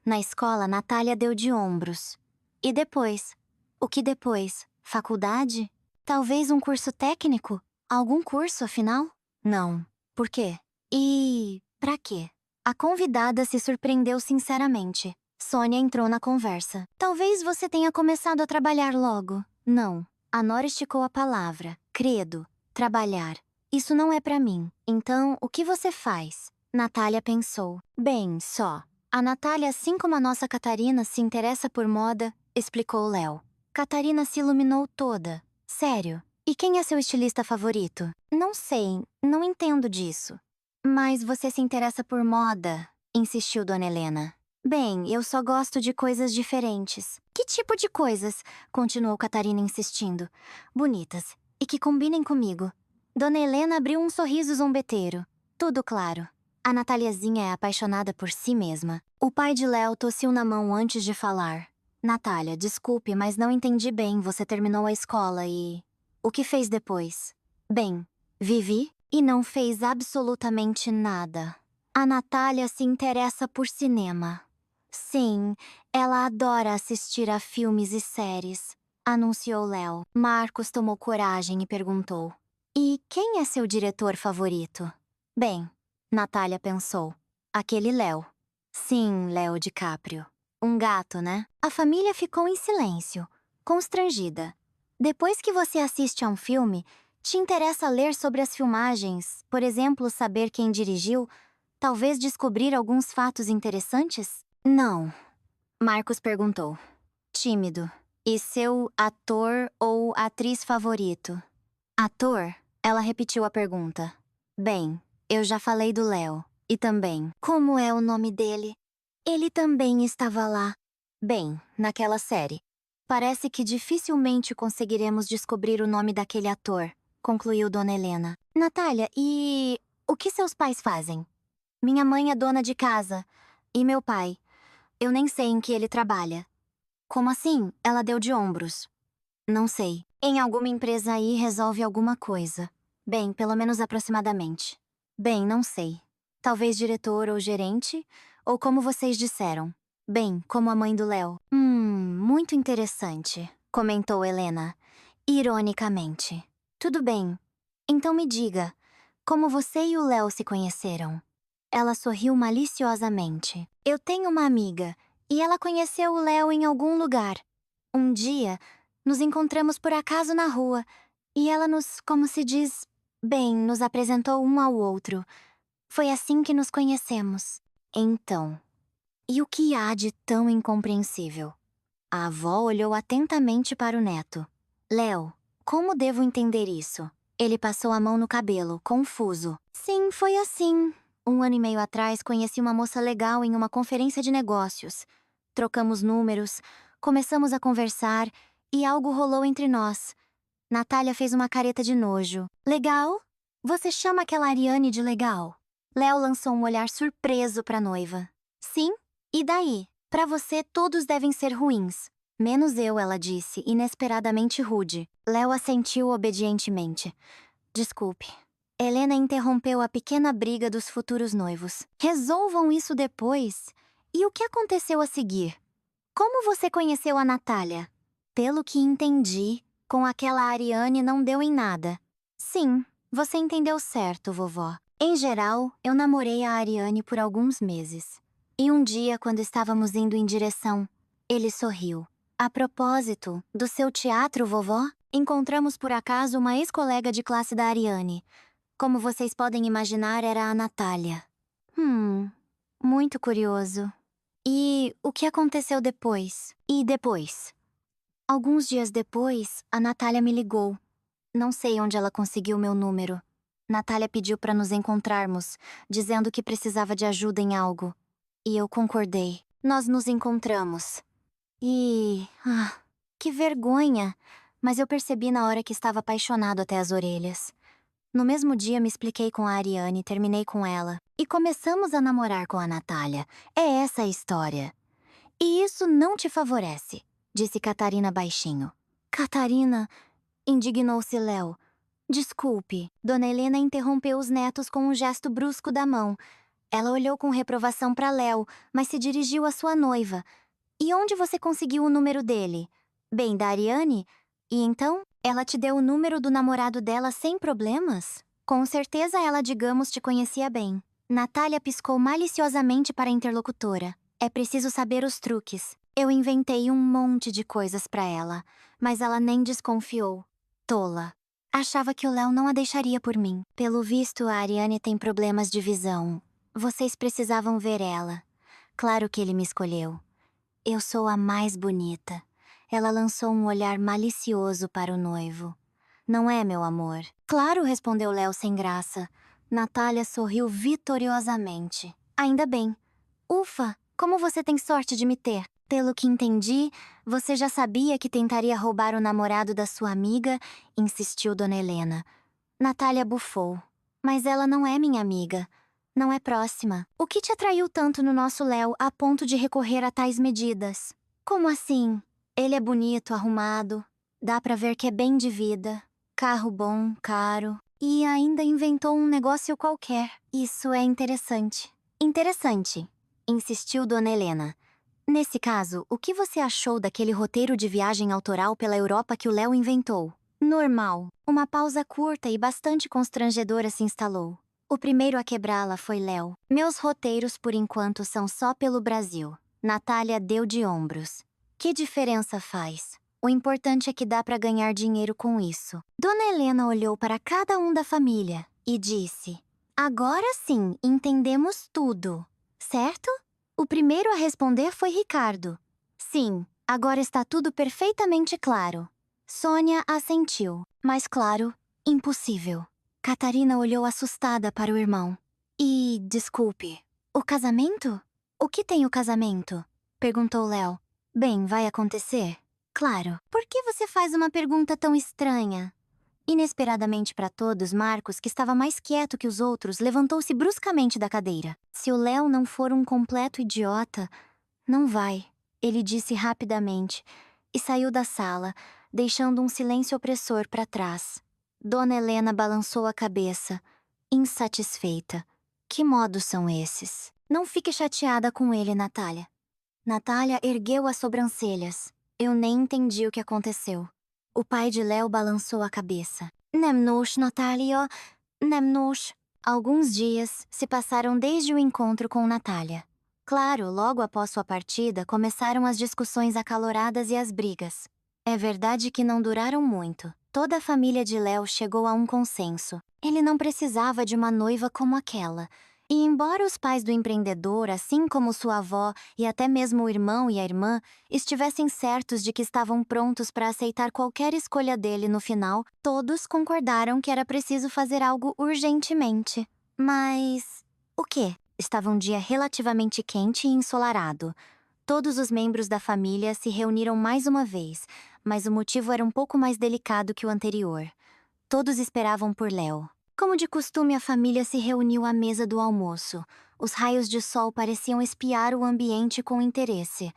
Na escola, Natália deu de ombros. "E depois?" "O que depois? Faculdade? Talvez um curso técnico? Algum curso, afinal?" "Não." "Por quê?" "E pra quê?" A convidada se surpreendeu sinceramente. Sônia entrou na conversa. "Talvez você tenha começado a trabalhar logo." "Não." A Nora esticou a palavra. "Credo. Trabalhar. Isso não é pra mim. Então, o que você faz?" Natália pensou. "Bem, só. A Natália, assim como a nossa Catarina, se interessa por moda," explicou Léo. Catarina se iluminou toda. "Sério? E quem é seu estilista favorito?" "Não sei, não entendo disso." "Mas você se interessa por moda," insistiu Dona Helena. "Bem, eu só gosto de coisas diferentes." "Que tipo de coisas?" continuou Catarina insistindo. "Bonitas. E que combinem comigo." Dona Helena abriu um sorriso zombeteiro. "Tudo claro." A Nataliazinha é apaixonada por si mesma. O pai de Léo tossiu na mão antes de falar. "Natália, desculpe, mas não entendi bem. Você terminou a escola e... o que fez depois?" "Bem, vivi e não fez absolutamente nada." A Natália se interessa por cinema. "Sim, ela adora assistir a filmes e séries," anunciou Léo. Marcos tomou coragem e perguntou: "E quem é seu diretor favorito?" "Bem," Natália pensou, "aquele Léo." "Sim, Léo DiCaprio. Um gato, né?" A família ficou em silêncio, constrangida. "Depois que você assiste a um filme, te interessa ler sobre as filmagens, por exemplo, saber quem dirigiu, talvez descobrir alguns fatos interessantes?" "Não." Marcos perguntou, tímido. "E seu ator ou atriz favorito?" "Ator?" Ela repetiu a pergunta. "Bem, eu já falei do Léo. E também, como é o nome dele?" "Ele também estava lá." "Bem, naquela série." "Parece que dificilmente conseguiremos descobrir o nome daquele ator," concluiu Dona Helena. "Natália, e o que seus pais fazem?" "Minha mãe é dona de casa. E meu pai? Eu nem sei em que ele trabalha." "Como assim?" Ela deu de ombros. "Não sei. Em alguma empresa aí resolve alguma coisa." "Bem, pelo menos aproximadamente." "Bem, não sei. Talvez diretor ou gerente, ou como vocês disseram." "Bem, como a mãe do Léo." Muito interessante." comentou Helena, ironicamente. Tudo bem. Então me diga, como você e o Léo se conheceram? Ela sorriu maliciosamente. Eu tenho uma amiga, e ela conheceu o Léo em algum lugar. Um dia, nos encontramos por acaso na rua, e ela nos, como se diz, bem, nos apresentou um ao outro. Foi assim que nos conhecemos. Então, e o que há de tão incompreensível? A avó olhou atentamente para o neto. Léo, como devo entender isso? Ele passou a mão no cabelo, confuso. Sim, foi assim. 1 ano e meio atrás, conheci uma moça legal em uma conferência de negócios. Trocamos números, começamos a conversar e algo rolou entre nós. Natália fez uma careta de nojo. Legal? Você chama aquela Ariane de legal? Léo lançou um olhar surpreso para a noiva. Sim? E daí? Para você, todos devem ser ruins. Menos eu, ela disse, inesperadamente rude. Léo assentiu obedientemente. Desculpe. Helena interrompeu a pequena briga dos futuros noivos. Resolvam isso depois. E o que aconteceu a seguir? Como você conheceu a Natália? Pelo que entendi, com aquela Ariane não deu em nada. Sim, você entendeu certo, vovó. Em geral, eu namorei a Ariane por alguns meses. E um dia, quando estávamos indo em direção, ele sorriu. A propósito, do seu teatro, vovó, encontramos por acaso uma ex-colega de classe da Ariane. Como vocês podem imaginar, era a Natália. Muito curioso. E o que aconteceu depois? E depois? Alguns dias depois, a Natália me ligou. Não sei onde ela conseguiu meu número. Natália pediu para nos encontrarmos, dizendo que precisava de ajuda em algo. E eu concordei. Nós nos encontramos. E... que vergonha! Mas eu percebi na hora que estava apaixonado até as orelhas. No mesmo dia me expliquei com a Ariane, terminei com ela. E começamos a namorar com a Natália. É essa a história. E isso não te favorece, disse Catarina baixinho. Catarina, indignou-se Léo. Desculpe, Dona Helena interrompeu os netos com um gesto brusco da mão. Ela olhou com reprovação para Léo, mas se dirigiu à sua noiva. E onde você conseguiu o número dele? Bem, da Ariane? E então, ela te deu o número do namorado dela sem problemas? Com certeza ela, digamos, te conhecia bem. Natália piscou maliciosamente para a interlocutora. É preciso saber os truques. Eu inventei um monte de coisas para ela, mas ela nem desconfiou. Tola. Achava que o Léo não a deixaria por mim. Pelo visto, a Ariane tem problemas de visão. Vocês precisavam ver ela. Claro que ele me escolheu. Eu sou a mais bonita. Ela lançou um olhar malicioso para o noivo. Não é, meu amor? Claro, respondeu Léo sem graça. Natália sorriu vitoriosamente. Ainda bem. Ufa, como você tem sorte de me ter. Pelo que entendi, você já sabia que tentaria roubar o namorado da sua amiga, insistiu Dona Helena. Natália bufou. Mas ela não é minha amiga. Não é próxima. O que te atraiu tanto no nosso Léo a ponto de recorrer a tais medidas? Como assim? Ele é bonito, arrumado. Dá pra ver que é bem de vida. Carro bom, caro. E ainda inventou um negócio qualquer. Isso é interessante. Interessante, insistiu Dona Helena. Nesse caso, o que você achou daquele roteiro de viagem autoral pela Europa que o Léo inventou? Normal. Uma pausa curta e bastante constrangedora se instalou. O primeiro a quebrá-la foi Léo. Meus roteiros, por enquanto, são só pelo Brasil. Natália deu de ombros. Que diferença faz? O importante é que dá pra ganhar dinheiro com isso. Dona Helena olhou para cada um da família e disse: Agora sim, entendemos tudo. Certo? O primeiro a responder foi Ricardo. Sim, agora está tudo perfeitamente claro. Sônia assentiu, mas claro, impossível. Catarina olhou assustada para o irmão. E, desculpe, o casamento? O que tem o casamento? Perguntou Léo. Bem, vai acontecer? Claro. Por que você faz uma pergunta tão estranha? Inesperadamente para todos, Marcos, que estava mais quieto que os outros, levantou-se bruscamente da cadeira. Se o Léo não for um completo idiota, não vai, ele disse rapidamente, e saiu da sala, deixando um silêncio opressor para trás. Dona Helena balançou a cabeça, insatisfeita. Que modos são esses? Não fique chateada com ele, Natália. Natália ergueu as sobrancelhas. Eu nem entendi o que aconteceu. O pai de Léo balançou a cabeça. Nemnosh, Natália, Nemnosh. Alguns dias se passaram desde o encontro com Natália. Claro, logo após sua partida, começaram as discussões acaloradas e as brigas. É verdade que não duraram muito. Toda a família de Léo chegou a um consenso. Ele não precisava de uma noiva como aquela. E embora os pais do empreendedor, assim como sua avó e até mesmo o irmão e a irmã, estivessem certos de que estavam prontos para aceitar qualquer escolha dele no final, todos concordaram que era preciso fazer algo urgentemente. Mas o quê? Estava um dia relativamente quente e ensolarado. Todos os membros da família se reuniram mais uma vez, mas o motivo era um pouco mais delicado que o anterior. Todos esperavam por Léo. Como de costume, a família se reuniu à mesa do almoço. Os raios de sol pareciam espiar o ambiente com interesse.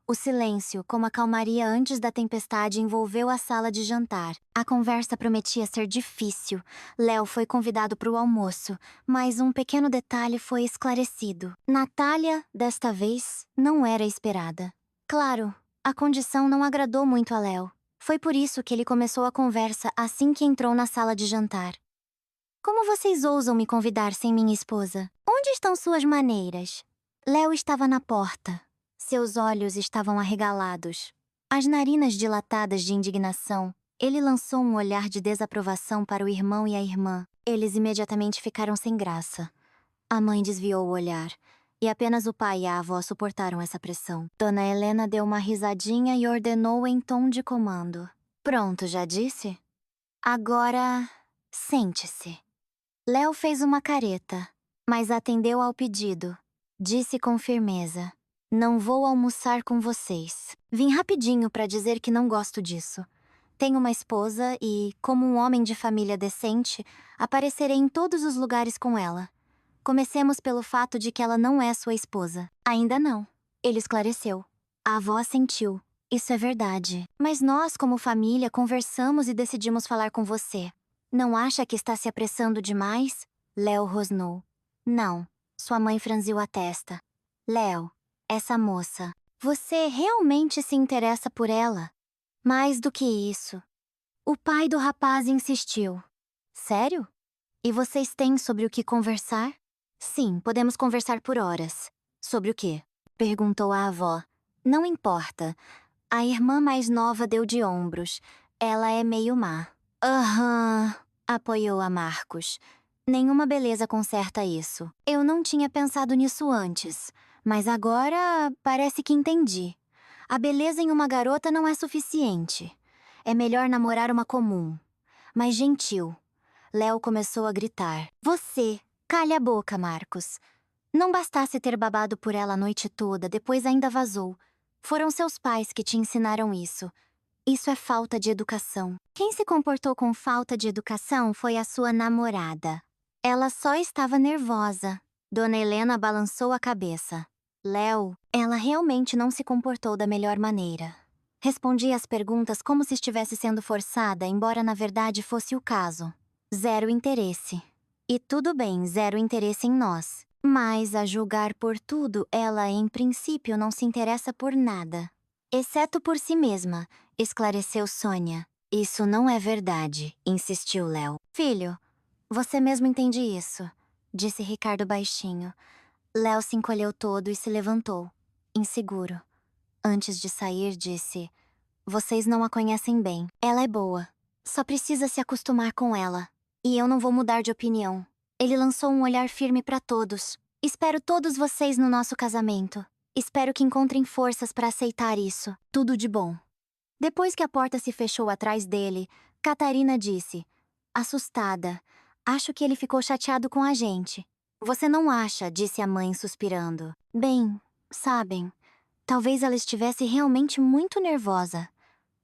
O silêncio, como a calmaria antes da tempestade, envolveu a sala de jantar. A conversa prometia ser difícil. Léo foi convidado para o almoço, mas um pequeno detalhe foi esclarecido. Natália, desta vez, não era esperada. Claro, a condição não agradou muito a Léo. Foi por isso que ele começou a conversa assim que entrou na sala de jantar. Como vocês ousam me convidar sem minha esposa? Onde estão suas maneiras? Léo estava na porta. Seus olhos estavam arregalados. As narinas dilatadas de indignação. Ele lançou um olhar de desaprovação para o irmão e a irmã. Eles imediatamente ficaram sem graça. A mãe desviou o olhar. E apenas o pai e a avó suportaram essa pressão. Dona Helena deu uma risadinha e ordenou em tom de comando. Pronto, já disse? Agora, sente-se. Léo fez uma careta, mas atendeu ao pedido. Disse com firmeza: não vou almoçar com vocês. Vim rapidinho para dizer que não gosto disso. Tenho uma esposa e, como um homem de família decente, aparecerei em todos os lugares com ela. Comecemos pelo fato de que ela não é sua esposa. Ainda não. Ele esclareceu. A avó assentiu. Isso é verdade. Mas nós, como família, conversamos e decidimos falar com você. Não acha que está se apressando demais? Léo rosnou. Não. Sua mãe franziu a testa. Léo, essa moça. Você realmente se interessa por ela? Mais do que isso. O pai do rapaz insistiu. Sério? E vocês têm sobre o que conversar? Sim, podemos conversar por horas. Sobre o quê? Perguntou a avó. Não importa. A irmã mais nova deu de ombros. Ela é meio má. Aham, apoiou a Marcos. Nenhuma beleza conserta isso. Eu não tinha pensado nisso antes, mas agora parece que entendi. A beleza em uma garota não é suficiente. É melhor namorar uma comum, mas gentil. Léo começou a gritar. Você, calha a boca, Marcos. Não bastasse ter babado por ela a noite toda, depois ainda vazou. Foram seus pais que te ensinaram isso. Isso é falta de educação. Quem se comportou com falta de educação foi a sua namorada. Ela só estava nervosa. Dona Helena balançou a cabeça. Léo, ela realmente não se comportou da melhor maneira. Respondia às perguntas como se estivesse sendo forçada, embora na verdade fosse o caso. Zero interesse. E tudo bem, zero interesse em nós. Mas, a julgar por tudo, ela, em princípio, não se interessa por nada. Exceto por si mesma, esclareceu Sônia. Isso não é verdade, insistiu Léo. Filho, você mesmo entende isso, disse Ricardo baixinho. Léo se encolheu todo e se levantou, inseguro. Antes de sair, disse: vocês não a conhecem bem. Ela é boa. Só precisa se acostumar com ela. E eu não vou mudar de opinião. Ele lançou um olhar firme para todos. Espero todos vocês no nosso casamento. Espero que encontrem forças para aceitar isso. Tudo de bom. Depois que a porta se fechou atrás dele, Catarina disse, assustada: acho que ele ficou chateado com a gente. Você não acha, disse a mãe suspirando. Bem, sabem, talvez ela estivesse realmente muito nervosa.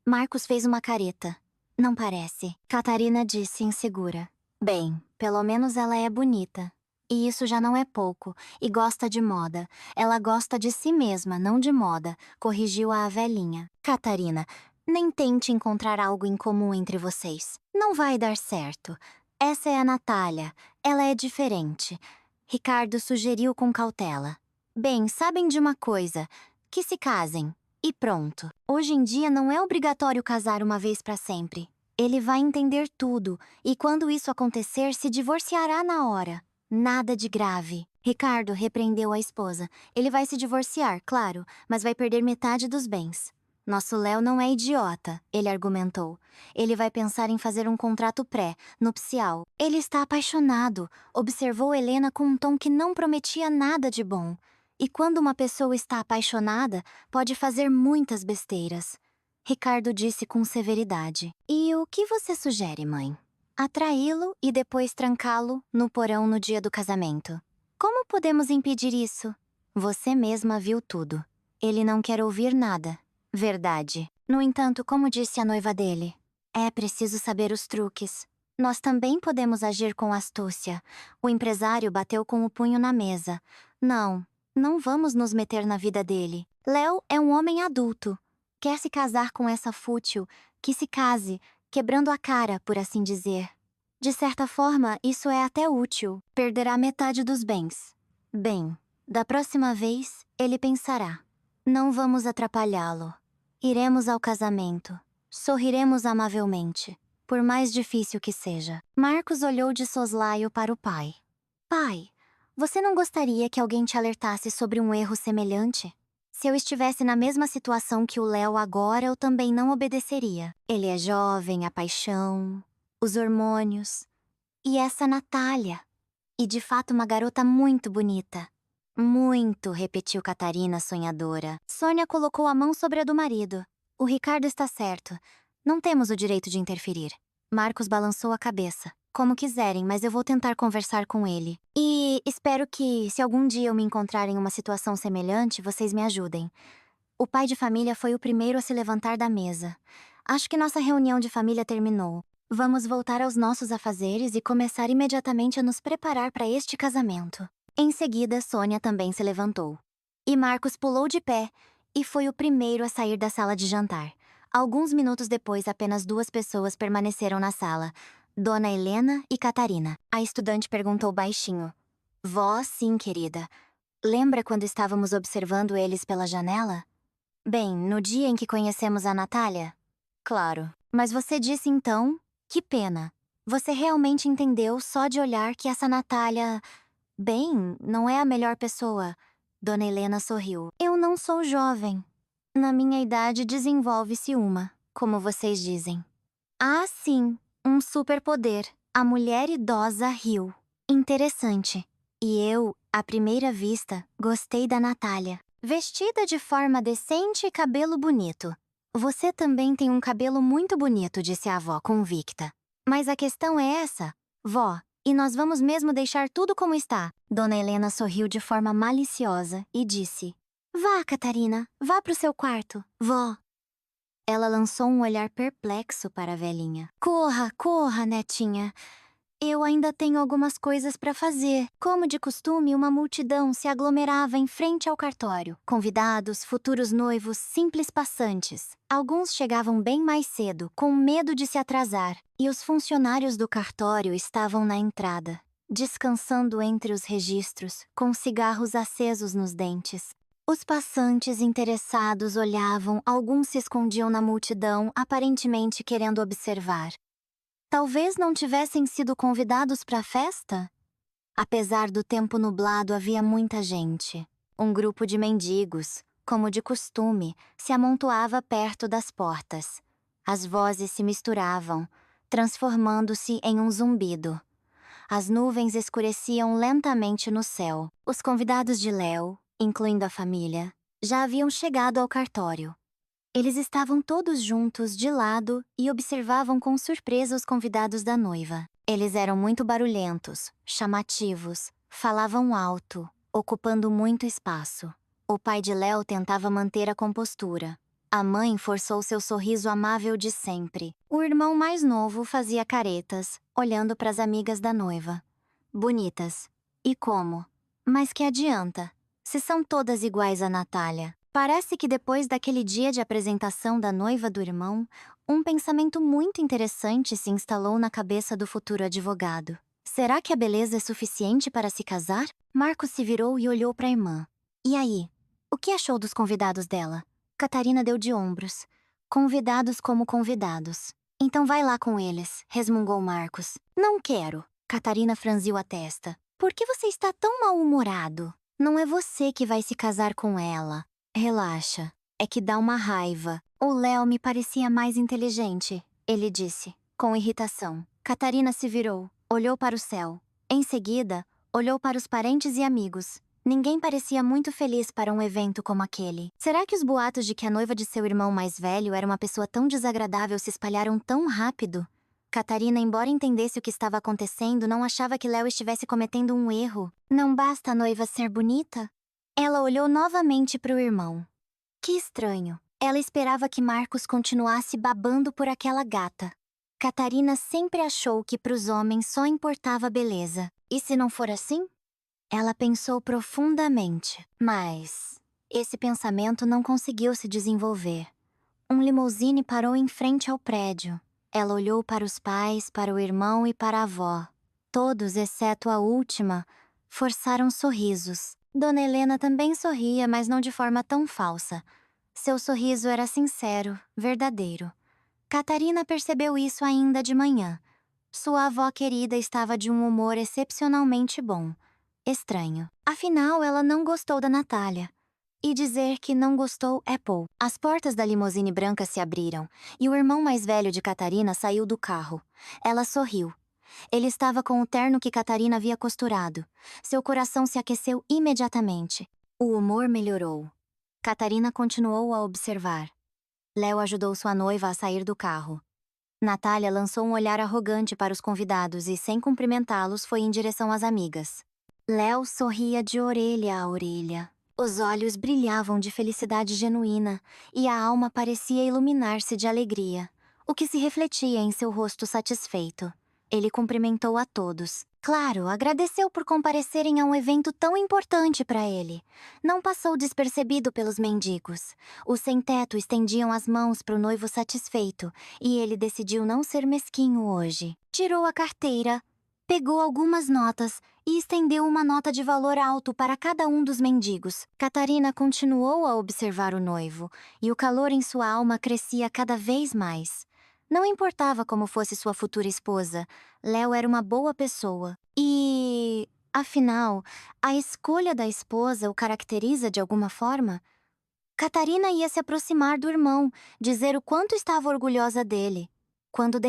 Marcos fez uma careta. Não parece. Catarina disse insegura. Bem, pelo menos ela é bonita. E isso já não é pouco, e gosta de moda. Ela gosta de si mesma, não de moda, corrigiu a velhinha. Catarina, nem tente encontrar algo em comum entre vocês. Não vai dar certo. Essa é a Natália. Ela é diferente. Ricardo sugeriu com cautela. Bem, sabem de uma coisa. Que se casem. E pronto. Hoje em dia não é obrigatório casar uma vez para sempre. Ele vai entender tudo, e quando isso acontecer, se divorciará na hora. Nada de grave. Ricardo repreendeu a esposa. Ele vai se divorciar, claro, mas vai perder metade dos bens. Nosso Léo não é idiota, ele argumentou. Ele vai pensar em fazer um contrato pré-nupcial. Ele está apaixonado, observou Helena com um tom que não prometia nada de bom. E quando uma pessoa está apaixonada, pode fazer muitas besteiras. Ricardo disse com severidade. E o que você sugere, mãe? Atraí-lo e depois trancá-lo no porão no dia do casamento. Como podemos impedir isso? Você mesma viu tudo. Ele não quer ouvir nada. Verdade. No entanto, como disse a noiva dele, é preciso saber os truques. Nós também podemos agir com astúcia. O empresário bateu com o punho na mesa. Não vamos nos meter na vida dele. Léo é um homem adulto. Quer se casar com essa fútil, que se case, quebrando a cara, por assim dizer. De certa forma, isso é até útil. Perderá metade dos bens. Bem, da próxima vez, ele pensará. Não vamos atrapalhá-lo. Iremos ao casamento. Sorriremos amavelmente, por mais difícil que seja. Marcos olhou de soslaio para o pai. Pai, você não gostaria que alguém te alertasse sobre um erro semelhante? Se eu estivesse na mesma situação que o Léo agora, eu também não obedeceria. Ele é jovem, a paixão, os hormônios. E essa Natália. E de fato uma garota muito bonita. Muito, repetiu Catarina, sonhadora. Sônia colocou a mão sobre a do marido. O Ricardo está certo. Não temos o direito de interferir. Marcos balançou a cabeça. Como quiserem, mas eu vou tentar conversar com ele. E espero que, se algum dia eu me encontrar em uma situação semelhante, vocês me ajudem. O pai de família foi o primeiro a se levantar da mesa. Acho que nossa reunião de família terminou. Vamos voltar aos nossos afazeres e começar imediatamente a nos preparar para este casamento. Em seguida, Sônia também se levantou. E Marcos pulou de pé e foi o primeiro a sair da sala de jantar. Alguns minutos depois, apenas 2 pessoas permaneceram na sala. Dona Helena e Catarina. A estudante perguntou baixinho. Vó, sim, querida. Lembra quando estávamos observando eles pela janela? Bem, no dia em que conhecemos a Natália? Claro. Mas você disse então... Que pena. Você realmente entendeu só de olhar que essa Natália... Bem, não é a melhor pessoa. Dona Helena sorriu. Eu não sou jovem. Na minha idade desenvolve-se uma, como vocês dizem. Ah, sim. Um superpoder. A mulher idosa riu. Interessante. E eu, à primeira vista, gostei da Natália. Vestida de forma decente e cabelo bonito. Você também tem um cabelo muito bonito, disse a avó convicta. Mas a questão é essa, vó, e nós vamos mesmo deixar tudo como está. Dona Helena sorriu de forma maliciosa e disse. Vá, Catarina, vá pro seu quarto, vó. Ela lançou um olhar perplexo para a velhinha. Corra, corra, netinha. Eu ainda tenho algumas coisas para fazer. Como de costume, uma multidão se aglomerava em frente ao cartório. Convidados, futuros noivos, simples passantes. Alguns chegavam bem mais cedo, com medo de se atrasar, e os funcionários do cartório estavam na entrada, descansando entre os registros, com cigarros acesos nos dentes. Os passantes interessados olhavam, alguns se escondiam na multidão, aparentemente querendo observar. Talvez não tivessem sido convidados para a festa? Apesar do tempo nublado, havia muita gente. Um grupo de mendigos, como de costume, se amontoava perto das portas. As vozes se misturavam, transformando-se em um zumbido. As nuvens escureciam lentamente no céu. Os convidados de Léo, incluindo a família, já haviam chegado ao cartório. Eles estavam todos juntos, de lado, e observavam com surpresa os convidados da noiva. Eles eram muito barulhentos, chamativos, falavam alto, ocupando muito espaço. O pai de Léo tentava manter a compostura. A mãe forçou seu sorriso amável de sempre. O irmão mais novo fazia caretas, olhando para as amigas da noiva. Bonitas. E como? Mas que adianta? Se são todas iguais a Natália. Parece que depois daquele dia de apresentação da noiva do irmão, um pensamento muito interessante se instalou na cabeça do futuro advogado. Será que a beleza é suficiente para se casar? Marcos se virou e olhou para a irmã. E aí? O que achou dos convidados dela? Catarina deu de ombros. Convidados como convidados. Então vai lá com eles, resmungou Marcos. Não quero. Catarina franziu a testa. Por que você está tão mal-humorado? Não é você que vai se casar com ela. Relaxa. É que dá uma raiva. O Léo me parecia mais inteligente, ele disse, com irritação. Catarina se virou, olhou para o céu. Em seguida, olhou para os parentes e amigos. Ninguém parecia muito feliz para um evento como aquele. Será que os boatos de que a noiva de seu irmão mais velho era uma pessoa tão desagradável se espalharam tão rápido? Catarina, embora entendesse o que estava acontecendo, não achava que Léo estivesse cometendo um erro. Não basta a noiva ser bonita? Ela olhou novamente para o irmão. Que estranho. Ela esperava que Marcos continuasse babando por aquela gata. Catarina sempre achou que para os homens só importava a beleza. E se não for assim? Ela pensou profundamente, mas esse pensamento não conseguiu se desenvolver. Um limousine parou em frente ao prédio. Ela olhou para os pais, para o irmão e para a avó. Todos, exceto a última, forçaram sorrisos. Dona Helena também sorria, mas não de forma tão falsa. Seu sorriso era sincero, verdadeiro. Catarina percebeu isso ainda de manhã. Sua avó querida estava de um humor excepcionalmente bom. Estranho. Afinal, ela não gostou da Natália. E dizer que não gostou é pouco. As portas da limusine branca se abriram, e o irmão mais velho de Catarina saiu do carro. Ela sorriu. Ele estava com o terno que Catarina havia costurado. Seu coração se aqueceu imediatamente. O humor melhorou. Catarina continuou a observar. Léo ajudou sua noiva a sair do carro. Natália lançou um olhar arrogante para os convidados e, sem cumprimentá-los, foi em direção às amigas. Léo sorria de orelha a orelha. Os olhos brilhavam de felicidade genuína e a alma parecia iluminar-se de alegria, o que se refletia em seu rosto satisfeito. Ele cumprimentou a todos. Claro, agradeceu por comparecerem a um evento tão importante para ele. Não passou despercebido pelos mendigos. Os sem-teto estendiam as mãos para o noivo satisfeito, e ele decidiu não ser mesquinho hoje. Tirou a carteira, pegou algumas notas e estendeu uma nota de valor alto para cada um dos mendigos. Catarina continuou a observar o noivo, e o calor em sua alma crescia cada vez mais. Não importava como fosse sua futura esposa, Léo era uma boa pessoa. E, afinal, a escolha da esposa o caracteriza de alguma forma? Catarina ia se aproximar do irmão, dizer o quanto estava orgulhosa dele. Quando de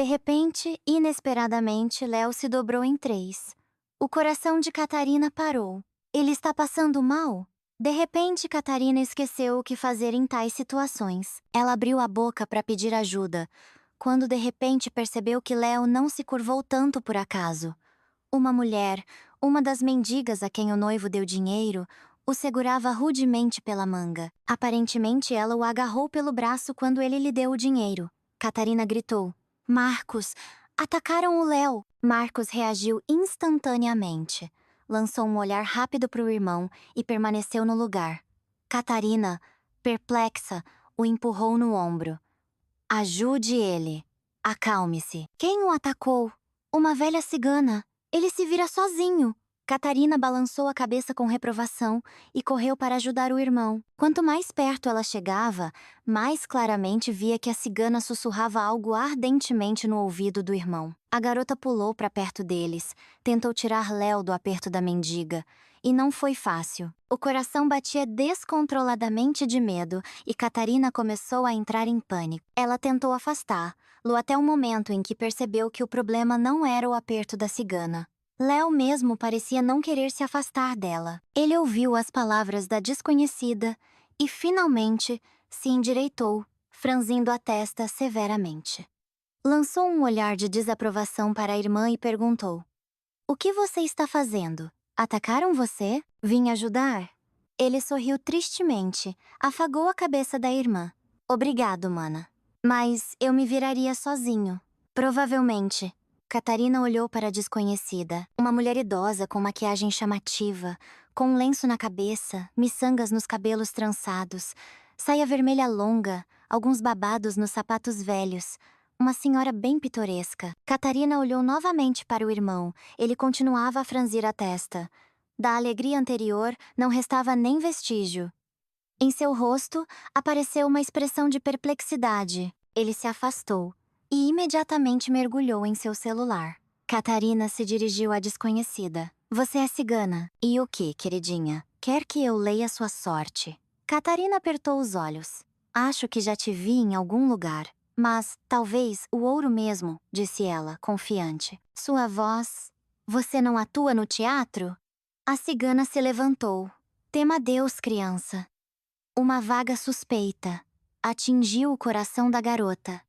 repente, inesperadamente, Léo se dobrou em três. O coração de Catarina parou. Ele está passando mal? De repente, Catarina esqueceu o que fazer em tais situações. Ela abriu a boca para pedir ajuda, quando de repente percebeu que Léo não se curvou tanto por acaso. Uma mulher, uma das mendigas a quem o noivo deu dinheiro, o segurava rudemente pela manga. Aparentemente, ela o agarrou pelo braço quando ele lhe deu o dinheiro. Catarina gritou: Marcos, atacaram o Léo! Marcos reagiu instantaneamente. Lançou um olhar rápido para o irmão e permaneceu no lugar. Catarina, perplexa, o empurrou no ombro. Ajude ele. Acalme-se. Quem o atacou? Uma velha cigana. Ele se vira sozinho. Catarina balançou a cabeça com reprovação e correu para ajudar o irmão. Quanto mais perto ela chegava, mais claramente via que a cigana sussurrava algo ardentemente no ouvido do irmão. A garota pulou para perto deles, tentou tirar Léo do aperto da mendiga, e não foi fácil. O coração batia descontroladamente de medo e Catarina começou a entrar em pânico. Ela tentou afastá-lo até o momento em que percebeu que o problema não era o aperto da cigana. Léo mesmo parecia não querer se afastar dela. Ele ouviu as palavras da desconhecida e, finalmente, se endireitou, franzindo a testa severamente. Lançou um olhar de desaprovação para a irmã e perguntou: O que você está fazendo? Atacaram você? Vim ajudar? Ele sorriu tristemente, afagou a cabeça da irmã. Obrigado, mana. Mas eu me viraria sozinho. Provavelmente. Catarina olhou para a desconhecida, uma mulher idosa com maquiagem chamativa, com um lenço na cabeça, miçangas nos cabelos trançados, saia vermelha longa, alguns babados nos sapatos velhos. Uma senhora bem pitoresca. Catarina olhou novamente para o irmão. Ele continuava a franzir a testa. Da alegria anterior, não restava nem vestígio. Em seu rosto, apareceu uma expressão de perplexidade. Ele se afastou e imediatamente mergulhou em seu celular. Catarina se dirigiu à desconhecida. Você é cigana. E o que, queridinha? Quer que eu leia sua sorte? Catarina apertou os olhos. Acho que já te vi em algum lugar. Mas, talvez, o ouro mesmo, disse ela, confiante. Sua voz... Você não atua no teatro? A cigana se levantou. Tema Deus, criança. Uma vaga suspeita atingiu o coração da garota.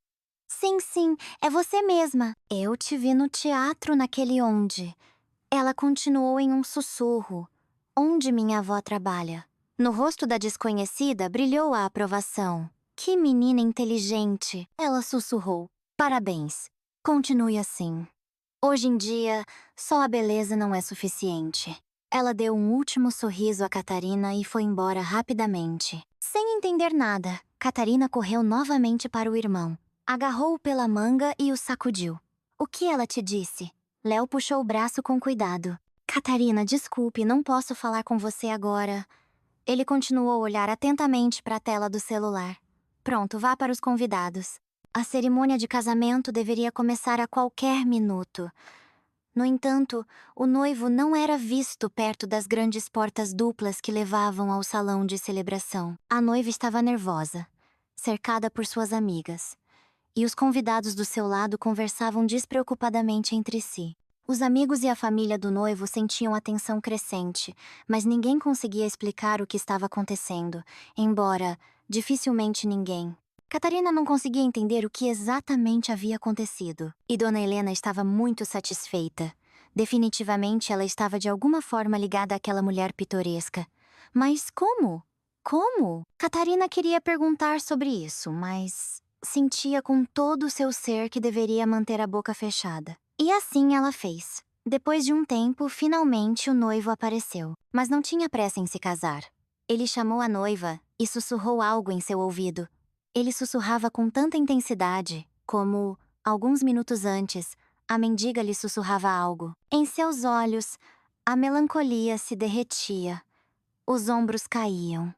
Sim, sim, é você mesma. Eu te vi no teatro naquele onde. Ela continuou em um sussurro. Onde minha avó trabalha? No rosto da desconhecida brilhou a aprovação. Que menina inteligente, ela sussurrou. Parabéns. Continue assim. Hoje em dia, só a beleza não é suficiente. Ela deu um último sorriso a Catarina e foi embora rapidamente. Sem entender nada, Catarina correu novamente para o irmão. Agarrou-o pela manga e o sacudiu. O que ela te disse? Léo puxou o braço com cuidado. Catarina, desculpe, não posso falar com você agora. Ele continuou a olhar atentamente para a tela do celular. Pronto, vá para os convidados. A cerimônia de casamento deveria começar a qualquer minuto. No entanto, o noivo não era visto perto das grandes portas duplas que levavam ao salão de celebração. A noiva estava nervosa, cercada por suas amigas, e os convidados do seu lado conversavam despreocupadamente entre si. Os amigos e a família do noivo sentiam a tensão crescente, mas ninguém conseguia explicar o que estava acontecendo, embora dificilmente ninguém. Catarina não conseguia entender o que exatamente havia acontecido, e Dona Helena estava muito satisfeita. Definitivamente ela estava de alguma forma ligada àquela mulher pitoresca. Mas como? Como? Catarina queria perguntar sobre isso, mas sentia com todo o seu ser que deveria manter a boca fechada. E assim ela fez. Depois de um tempo, finalmente o noivo apareceu, mas não tinha pressa em se casar. Ele chamou a noiva e sussurrou algo em seu ouvido. Ele sussurrava com tanta intensidade, como, alguns minutos antes, a mendiga lhe sussurrava algo. Em seus olhos, a melancolia se derretia. Os ombros caíam.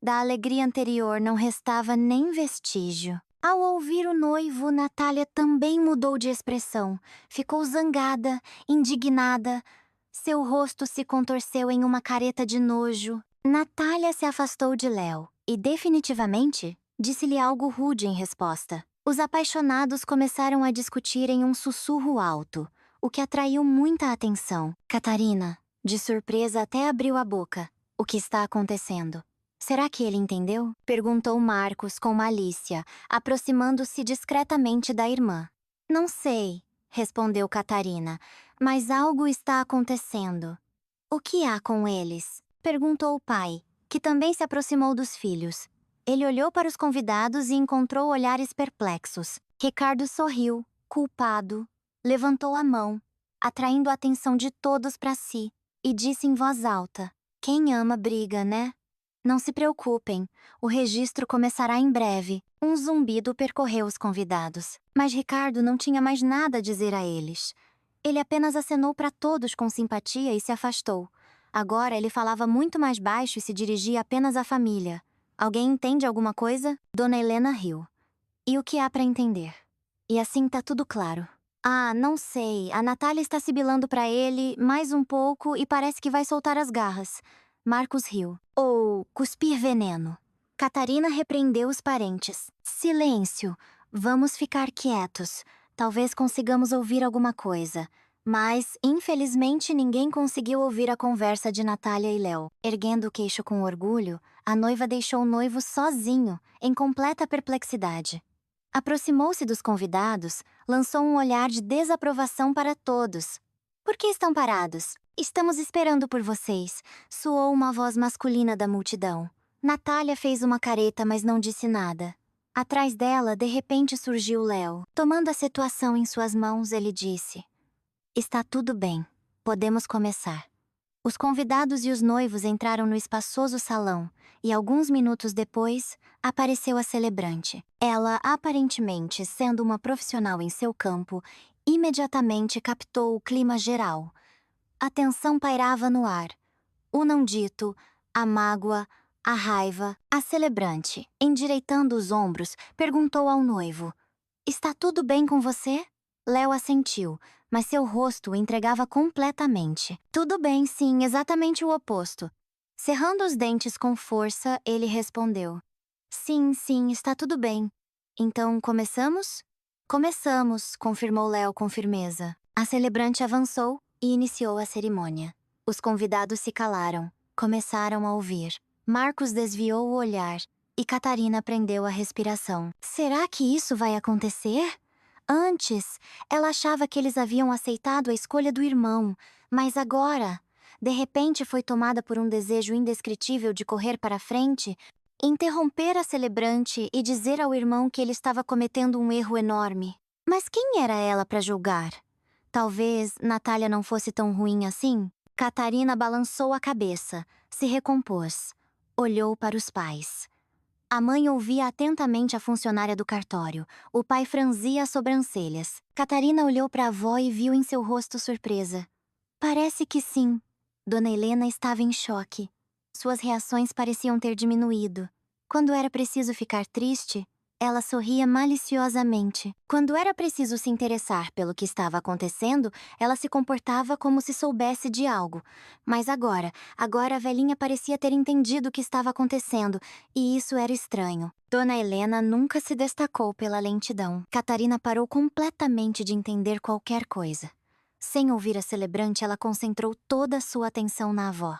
Da alegria anterior não restava nem vestígio. Ao ouvir o noivo, Natália também mudou de expressão. Ficou zangada, indignada. Seu rosto se contorceu em uma careta de nojo. Natália se afastou de Léo e, definitivamente, disse-lhe algo rude em resposta. Os apaixonados começaram a discutir em um sussurro alto, o que atraiu muita atenção. Catarina, de surpresa, até abriu a boca. O que está acontecendo? Será que ele entendeu? Perguntou Marcos com malícia, aproximando-se discretamente da irmã. Não sei, respondeu Catarina, mas algo está acontecendo. O que há com eles? Perguntou o pai, que também se aproximou dos filhos. Ele olhou para os convidados e encontrou olhares perplexos. Ricardo sorriu, culpado, levantou a mão, atraindo a atenção de todos para si, e disse em voz alta: Quem ama briga, né? Não se preocupem, o registro começará em breve. Um zumbido percorreu os convidados, mas Ricardo não tinha mais nada a dizer a eles. Ele apenas acenou para todos com simpatia e se afastou. Agora ele falava muito mais baixo e se dirigia apenas à família. Alguém entende alguma coisa? Dona Helena riu. E o que há para entender? E assim tá tudo claro. Ah, não sei, a Natália está sibilando para ele mais um pouco e parece que vai soltar as garras. Marcos riu. Ou cuspir veneno. Catarina repreendeu os parentes. Silêncio. Vamos ficar quietos. Talvez consigamos ouvir alguma coisa. Mas, infelizmente, ninguém conseguiu ouvir a conversa de Natália e Léo. Erguendo o queixo com orgulho, a noiva deixou o noivo sozinho, em completa perplexidade. Aproximou-se dos convidados, lançou um olhar de desaprovação para todos. Por que estão parados? Estamos esperando por vocês, soou uma voz masculina da multidão. Natália fez uma careta, mas não disse nada. Atrás dela, de repente surgiu Léo. Tomando a situação em suas mãos, ele disse: Está tudo bem. Podemos começar. Os convidados e os noivos entraram no espaçoso salão e, alguns minutos depois, apareceu a celebrante. Ela, aparentemente sendo uma profissional em seu campo, imediatamente captou o clima geral. A tensão pairava no ar. O não dito, a mágoa, A raiva, a celebrante, endireitando os ombros, perguntou ao noivo: Está tudo bem com você? Léo assentiu, mas seu rosto o entregava completamente. Tudo bem, sim, exatamente o oposto. Cerrando os dentes com força, ele respondeu: Sim, sim, está tudo bem. Então, começamos? Começamos, confirmou Léo com firmeza. A celebrante avançou e iniciou a cerimônia. Os convidados se calaram, começaram a ouvir. Marcos desviou o olhar e Catarina prendeu a respiração. Será que isso vai acontecer? Antes, ela achava que eles haviam aceitado a escolha do irmão, mas agora, de repente, foi tomada por um desejo indescritível de correr para frente, interromper a celebrante e dizer ao irmão que ele estava cometendo um erro enorme. Mas quem era ela para julgar? Talvez Natália não fosse tão ruim assim? Catarina balançou a cabeça, se recompôs, olhou para os pais. A mãe ouvia atentamente a funcionária do cartório. O pai franzia as sobrancelhas. Catarina olhou para a avó e viu em seu rosto surpresa. Parece que sim. Dona Helena estava em choque. Suas reações pareciam ter diminuído. Quando era preciso ficar triste, ela sorria maliciosamente. Quando era preciso se interessar pelo que estava acontecendo, ela se comportava como se soubesse de algo. Mas agora a velhinha parecia ter entendido o que estava acontecendo, e isso era estranho. Dona Helena nunca se destacou pela lentidão. Catarina parou completamente de entender qualquer coisa. Sem ouvir a celebrante, ela concentrou toda a sua atenção na avó.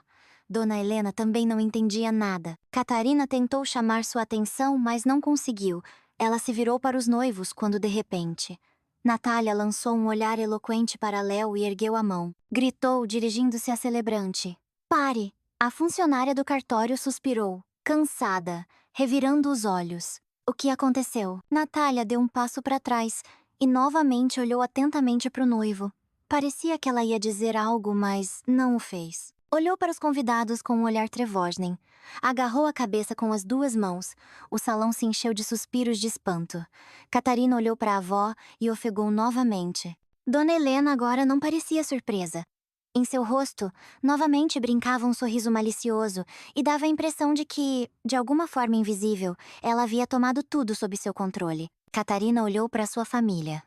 Dona Helena também não entendia nada. Catarina tentou chamar sua atenção, mas não conseguiu. Ela se virou para os noivos quando, de repente, Natália lançou um olhar eloquente para Léo e ergueu a mão. Gritou, dirigindo-se à celebrante. Pare! A funcionária do cartório suspirou, cansada, revirando os olhos. O que aconteceu? Natália deu um passo para trás e novamente olhou atentamente para o noivo. Parecia que ela ia dizer algo, mas não o fez. Olhou para os convidados com um olhar trevosnem. Agarrou a cabeça com as duas mãos. O salão se encheu de suspiros de espanto. Catarina olhou para a avó e ofegou novamente. Dona Helena agora não parecia surpresa. Em seu rosto, novamente brincava um sorriso malicioso e dava a impressão de que, de alguma forma invisível, ela havia tomado tudo sob seu controle. Catarina olhou para sua família.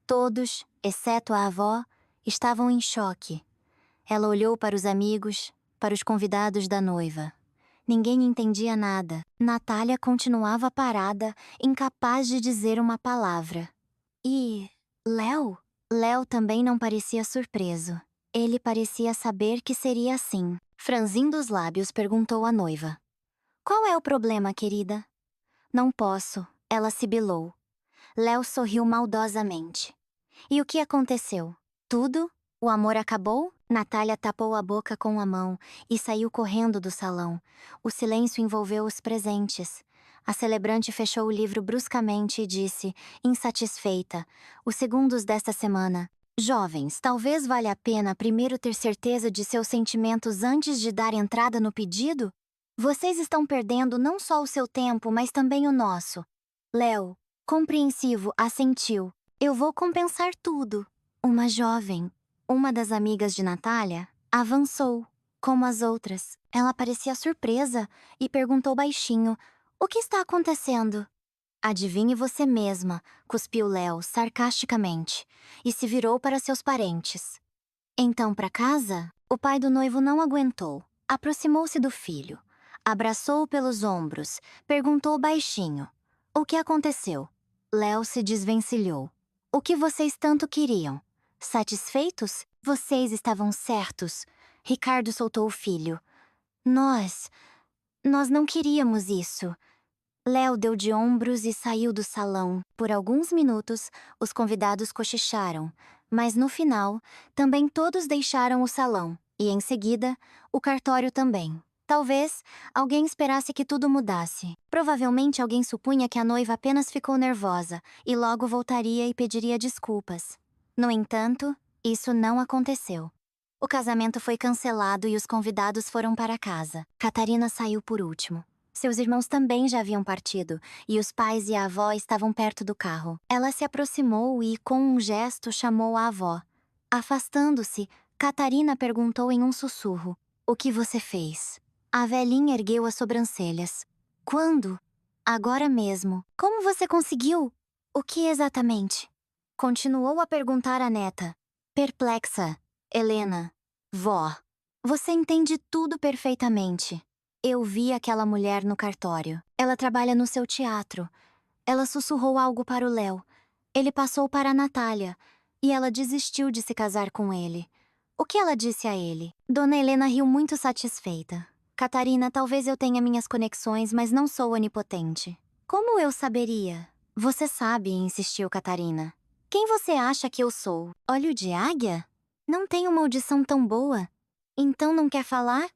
Todos, exceto a avó, estavam em choque. Ela olhou para os amigos, para os convidados da noiva. Ninguém entendia nada. Natália continuava parada, incapaz de dizer uma palavra. E Léo? Léo também não parecia surpreso. Ele parecia saber que seria assim. Franzindo os lábios, perguntou à noiva. Qual é o problema, querida? Não posso, ela sibilou. Léo sorriu maldosamente. E o que aconteceu? Tudo? O amor acabou? Natália tapou a boca com a mão e saiu correndo do salão. O silêncio envolveu os presentes. A celebrante fechou o livro bruscamente e disse, insatisfeita, os segundos desta semana. Jovens, talvez valha a pena primeiro ter certeza de seus sentimentos antes de dar entrada no pedido? Vocês estão perdendo não só o seu tempo, mas também o nosso. Léo, compreensivo, assentiu. Eu vou compensar tudo. Uma jovem, uma das amigas de Natália, avançou, como as outras. Ela parecia surpresa e perguntou baixinho, o que está acontecendo? Adivinhe você mesma, cuspiu Léo sarcasticamente, e se virou para seus parentes. Então, para casa? O pai do noivo não aguentou. Aproximou-se do filho, abraçou-o pelos ombros, perguntou baixinho, o que aconteceu? Léo se desvencilhou. O que vocês tanto queriam? Satisfeitos? Vocês estavam certos. Ricardo soltou o filho. Nós não queríamos isso. Léo deu de ombros e saiu do salão. Por alguns minutos, os convidados cochicharam, mas no final, também todos deixaram o salão, e em seguida, o cartório também. Talvez alguém esperasse que tudo mudasse. Provavelmente alguém supunha que a noiva apenas ficou nervosa e logo voltaria e pediria desculpas. No entanto, isso não aconteceu. O casamento foi cancelado e os convidados foram para casa. Catarina saiu por último. Seus irmãos também já haviam partido, e os pais e a avó estavam perto do carro. Ela se aproximou e, com um gesto, chamou a avó. Afastando-se, Catarina perguntou em um sussurro: O que você fez? A velhinha ergueu as sobrancelhas. Quando? Agora mesmo. Como você conseguiu? O que exatamente? Continuou a perguntar a neta. Perplexa. Helena. Vó. Você entende tudo perfeitamente. Eu vi aquela mulher no cartório. Ela trabalha no seu teatro. Ela sussurrou algo para o Léo. Ele passou para a Natália. E ela desistiu de se casar com ele. O que ela disse a ele? Dona Helena riu muito satisfeita. Catarina, talvez eu tenha minhas conexões, mas não sou onipotente. Como eu saberia? Você sabe, insistiu Catarina. Quem você acha que eu sou? Olho de águia? Não tenho uma audição tão boa. Então não quer falar?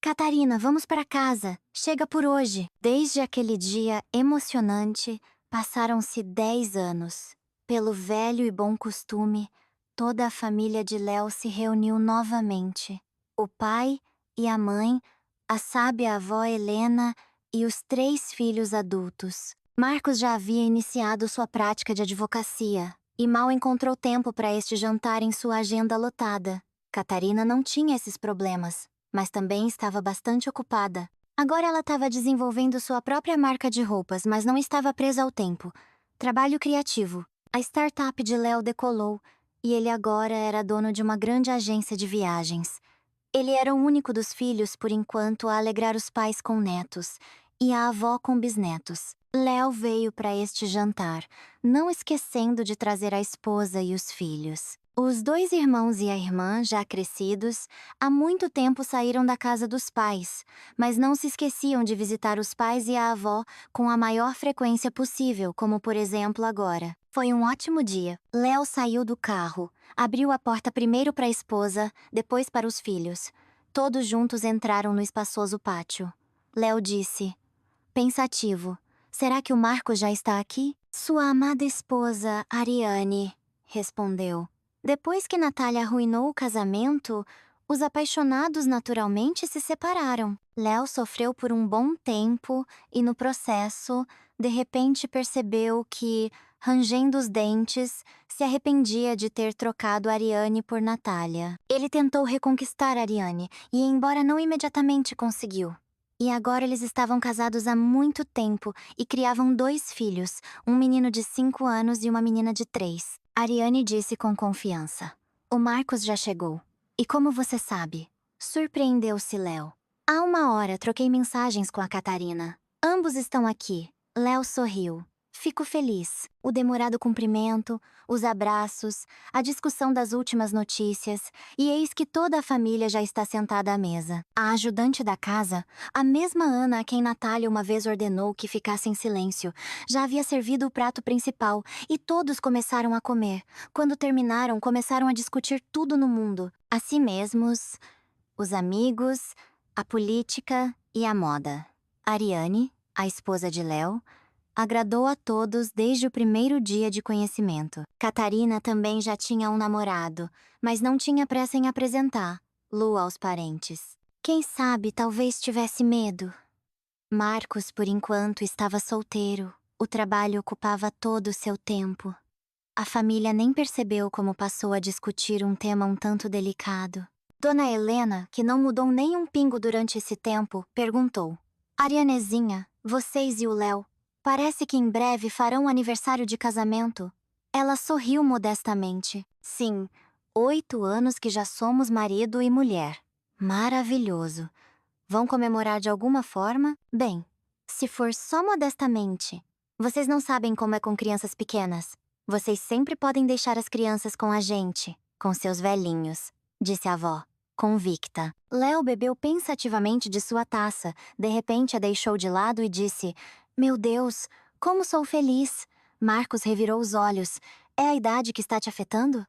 Catarina, vamos para casa. Chega por hoje. Desde aquele dia emocionante, passaram-se 10 anos. Pelo velho e bom costume, toda a família de Léo se reuniu novamente. O pai e a mãe, a sábia avó Helena e os 3 filhos adultos. Marcos já havia iniciado sua prática de advocacia e mal encontrou tempo para este jantar em sua agenda lotada. Catarina não tinha esses problemas, mas também estava bastante ocupada. Agora ela estava desenvolvendo sua própria marca de roupas, mas não estava presa ao tempo. Trabalho criativo. A startup de Léo decolou e ele agora era dono de uma grande agência de viagens. Ele era o único dos filhos, por enquanto, a alegrar os pais com netos e a avó com bisnetos. Léo veio para este jantar, não esquecendo de trazer a esposa e os filhos. Os 2 irmãos e a irmã, já crescidos, há muito tempo saíram da casa dos pais, mas não se esqueciam de visitar os pais e a avó com a maior frequência possível, como por exemplo agora. Foi um ótimo dia. Léo saiu do carro, abriu a porta primeiro para a esposa, depois para os filhos. Todos juntos entraram no espaçoso pátio. Léo disse, pensativo, será que o Marcos já está aqui? Sua amada esposa, Ariane, respondeu. Depois que Natália arruinou o casamento, os apaixonados naturalmente se separaram. Léo sofreu por um bom tempo e, no processo, de repente percebeu que, rangendo os dentes, se arrependia de ter trocado Ariane por Natália. Ele tentou reconquistar Ariane e, embora não imediatamente conseguiu. E agora eles estavam casados há muito tempo e criavam 2 filhos, um menino de 5 anos e uma menina de 3. Ariane disse com confiança. O Marcos já chegou. E como você sabe? Surpreendeu-se Léo. Há 1 hora troquei mensagens com a Catarina. Ambos estão aqui. Léo sorriu. Fico feliz. O demorado cumprimento, os abraços, a discussão das últimas notícias, e eis que toda a família já está sentada à mesa. A ajudante da casa, a mesma Ana a quem Natália uma vez ordenou que ficasse em silêncio, já havia servido o prato principal e todos começaram a comer. Quando terminaram, começaram a discutir tudo no mundo. A si mesmos, os amigos, a política e a moda. Ariane, a esposa de Léo, agradou a todos desde o primeiro dia de conhecimento. Catarina também já tinha um namorado, mas não tinha pressa em apresentar Lu aos parentes. Quem sabe talvez tivesse medo. Marcos, por enquanto, estava solteiro. O trabalho ocupava todo o seu tempo. A família nem percebeu como passou a discutir um tema um tanto delicado. Dona Helena, que não mudou nem um pingo durante esse tempo, perguntou. Arianezinha, vocês e o Léo, parece que em breve farão aniversário de casamento. Ela sorriu modestamente. Sim, 8 anos que já somos marido e mulher. Maravilhoso. Vão comemorar de alguma forma? Bem, se for só modestamente. Vocês não sabem como é com crianças pequenas. Vocês sempre podem deixar as crianças com a gente, com seus velhinhos, disse a avó, convicta. Léo bebeu pensativamente de sua taça, de repente a deixou de lado e disse: Meu Deus, como sou feliz! Marcos revirou os olhos. É a idade que está te afetando?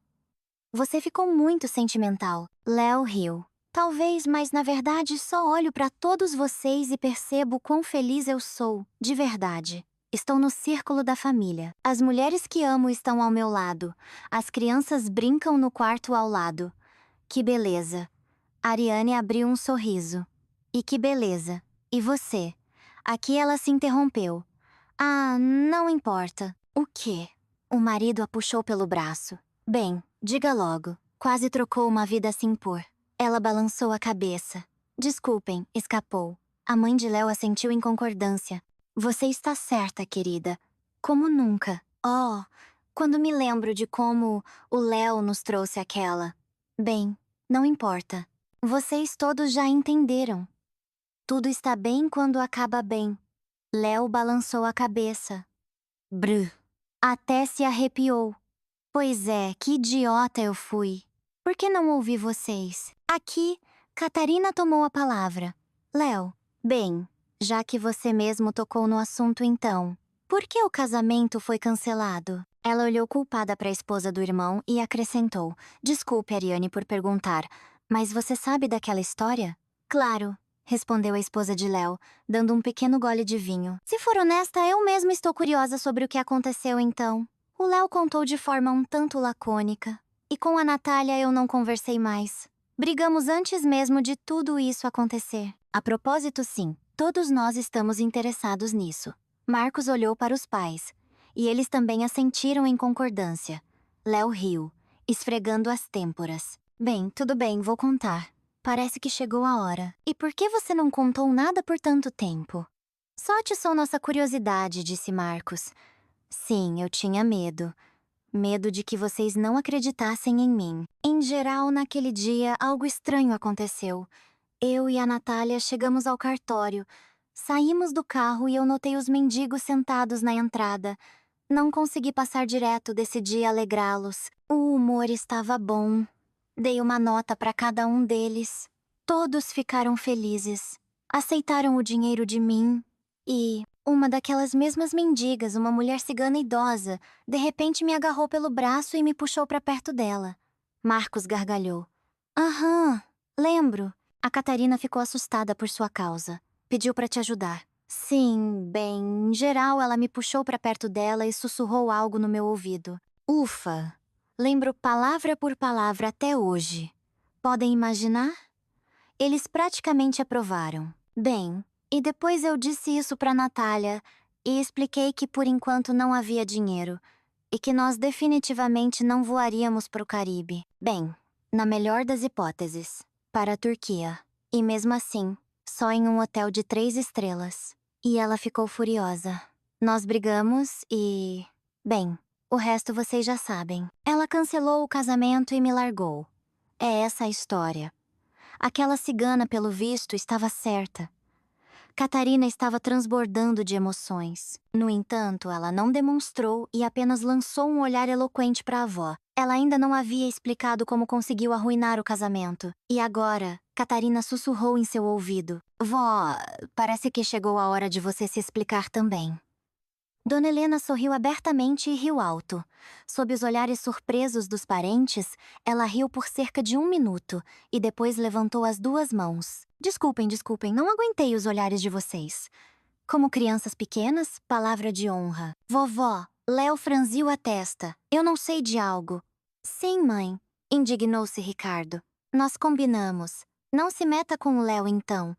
Você ficou muito sentimental. Léo riu. Talvez, mas na verdade só olho para todos vocês e percebo quão feliz eu sou, de verdade. Estou no círculo da família. As mulheres que amo estão ao meu lado. As crianças brincam no quarto ao lado. Que beleza. Ariane abriu um sorriso. E que beleza. E você? Aqui ela se interrompeu. Ah, não importa. O quê? O marido a puxou pelo braço. Bem, diga logo. Quase trocou uma vida assim por. Ela balançou a cabeça. Desculpem, escapou. A mãe de Léo assentiu em concordância. Você está certa, querida. Como nunca. Oh, quando me lembro de como o Léo nos trouxe aquela. Bem, não importa. Vocês todos já entenderam. Tudo está bem quando acaba bem. Léo balançou a cabeça. Brr. Até se arrepiou. Pois é, que idiota eu fui. Por que não ouvi vocês? Aqui, Catarina tomou a palavra. Léo, bem, já que você mesmo tocou no assunto então, por que o casamento foi cancelado? Ela olhou culpada para a esposa do irmão e acrescentou: Desculpe, Ariane, por perguntar, mas você sabe daquela história? Claro, respondeu a esposa de Léo, dando um pequeno gole de vinho. Se for honesta, eu mesma estou curiosa sobre o que aconteceu então. O Léo contou de forma um tanto lacônica. E com a Natália eu não conversei mais. Brigamos antes mesmo de tudo isso acontecer. A propósito, sim, todos nós estamos interessados nisso. Marcos olhou para os pais. E eles também assentiram em concordância. Léo riu, esfregando as têmporas. Bem, tudo bem, vou contar. Parece que chegou a hora. E por que você não contou nada por tanto tempo? Só atiçou nossa curiosidade, disse Marcos. Sim, eu tinha medo. Medo de que vocês não acreditassem em mim. Em geral, naquele dia, algo estranho aconteceu. Eu e a Natália chegamos ao cartório. Saímos do carro e eu notei os mendigos sentados na entrada. Não consegui passar direto, decidi alegrá-los. O humor estava bom. Dei uma nota para cada um deles. Todos ficaram felizes. Aceitaram o dinheiro de mim. E uma daquelas mesmas mendigas, uma mulher cigana idosa, de repente me agarrou pelo braço e me puxou para perto dela. Marcos gargalhou. Aham, lembro. A Catarina ficou assustada por sua causa. Pediu para te ajudar. Sim, bem, em geral ela me puxou para perto dela e sussurrou algo no meu ouvido. Ufa! Lembro palavra por palavra até hoje. Podem imaginar? Eles praticamente aprovaram. Bem, e depois eu disse isso para Natália e expliquei que por enquanto não havia dinheiro e que nós definitivamente não voaríamos para o Caribe. Bem, na melhor das hipóteses, para a Turquia. E mesmo assim, só em um hotel de 3 estrelas. E ela ficou furiosa. Nós brigamos e... Bem, o resto vocês já sabem. Ela cancelou o casamento e me largou. É essa a história. Aquela cigana, pelo visto, estava certa. Catarina estava transbordando de emoções. No entanto, ela não demonstrou e apenas lançou um olhar eloquente para a avó. Ela ainda não havia explicado como conseguiu arruinar o casamento. E agora, Catarina sussurrou em seu ouvido. Vó, parece que chegou a hora de você se explicar também. Dona Helena sorriu abertamente e riu alto. Sob os olhares surpresos dos parentes, ela riu por cerca de 1 minuto e depois levantou as 2 mãos. Desculpem, não aguentei os olhares de vocês. Como crianças pequenas, palavra de honra. Vovó, Léo franziu a testa. Eu não sei de algo. Sim, mãe, indignou-se Ricardo. Nós combinamos. Não se meta com o Léo então.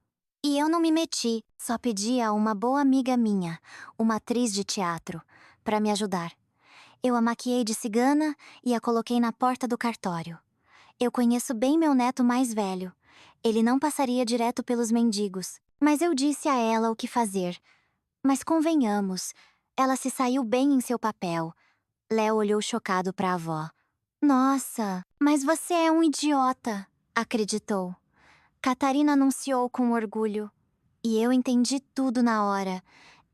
E eu não me meti, só pedi a uma boa amiga minha, uma atriz de teatro, para me ajudar. Eu a maquiei de cigana e a coloquei na porta do cartório. Eu conheço bem meu neto mais velho. Ele não passaria direto pelos mendigos, mas eu disse a ela o que fazer. Mas convenhamos, ela se saiu bem em seu papel. Léo olhou chocado para a avó. Nossa, mas você é um idiota, acreditou. Catarina anunciou com orgulho. E eu entendi tudo na hora.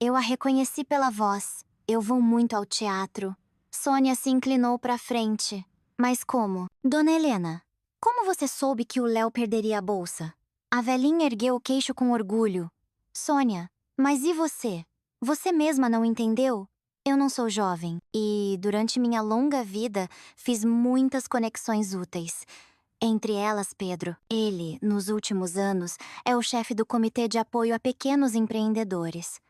Eu a reconheci pela voz. Eu vou muito ao teatro. Sônia se inclinou para frente. Mas como? Dona Helena, como você soube que o Léo perderia a bolsa? A velhinha ergueu o queixo com orgulho. Sônia, mas e você? Você mesma não entendeu? Eu não sou jovem e, durante minha longa vida, fiz muitas conexões úteis. Entre elas, Pedro, ele, nos últimos anos, é o chefe do Comitê de Apoio a Pequenos Empreendedores.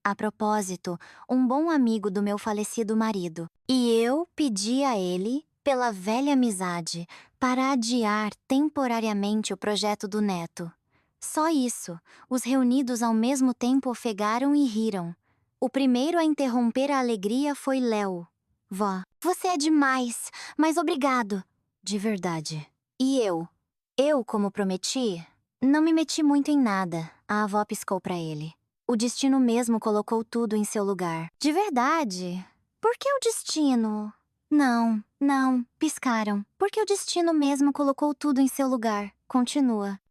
A propósito, um bom amigo do meu falecido marido. E eu pedi a ele, pela velha amizade, para adiar temporariamente o projeto do neto. Só isso, os reunidos ao mesmo tempo ofegaram e riram. O primeiro a interromper a alegria foi Léo. Vó, você é demais, mas obrigado. De verdade. E eu? Eu, como prometi? Não me meti muito em nada, a avó piscou pra ele. O destino mesmo colocou tudo em seu lugar. De verdade? Por que o destino? Não, não, piscaram. Porque o destino mesmo colocou tudo em seu lugar. Continua.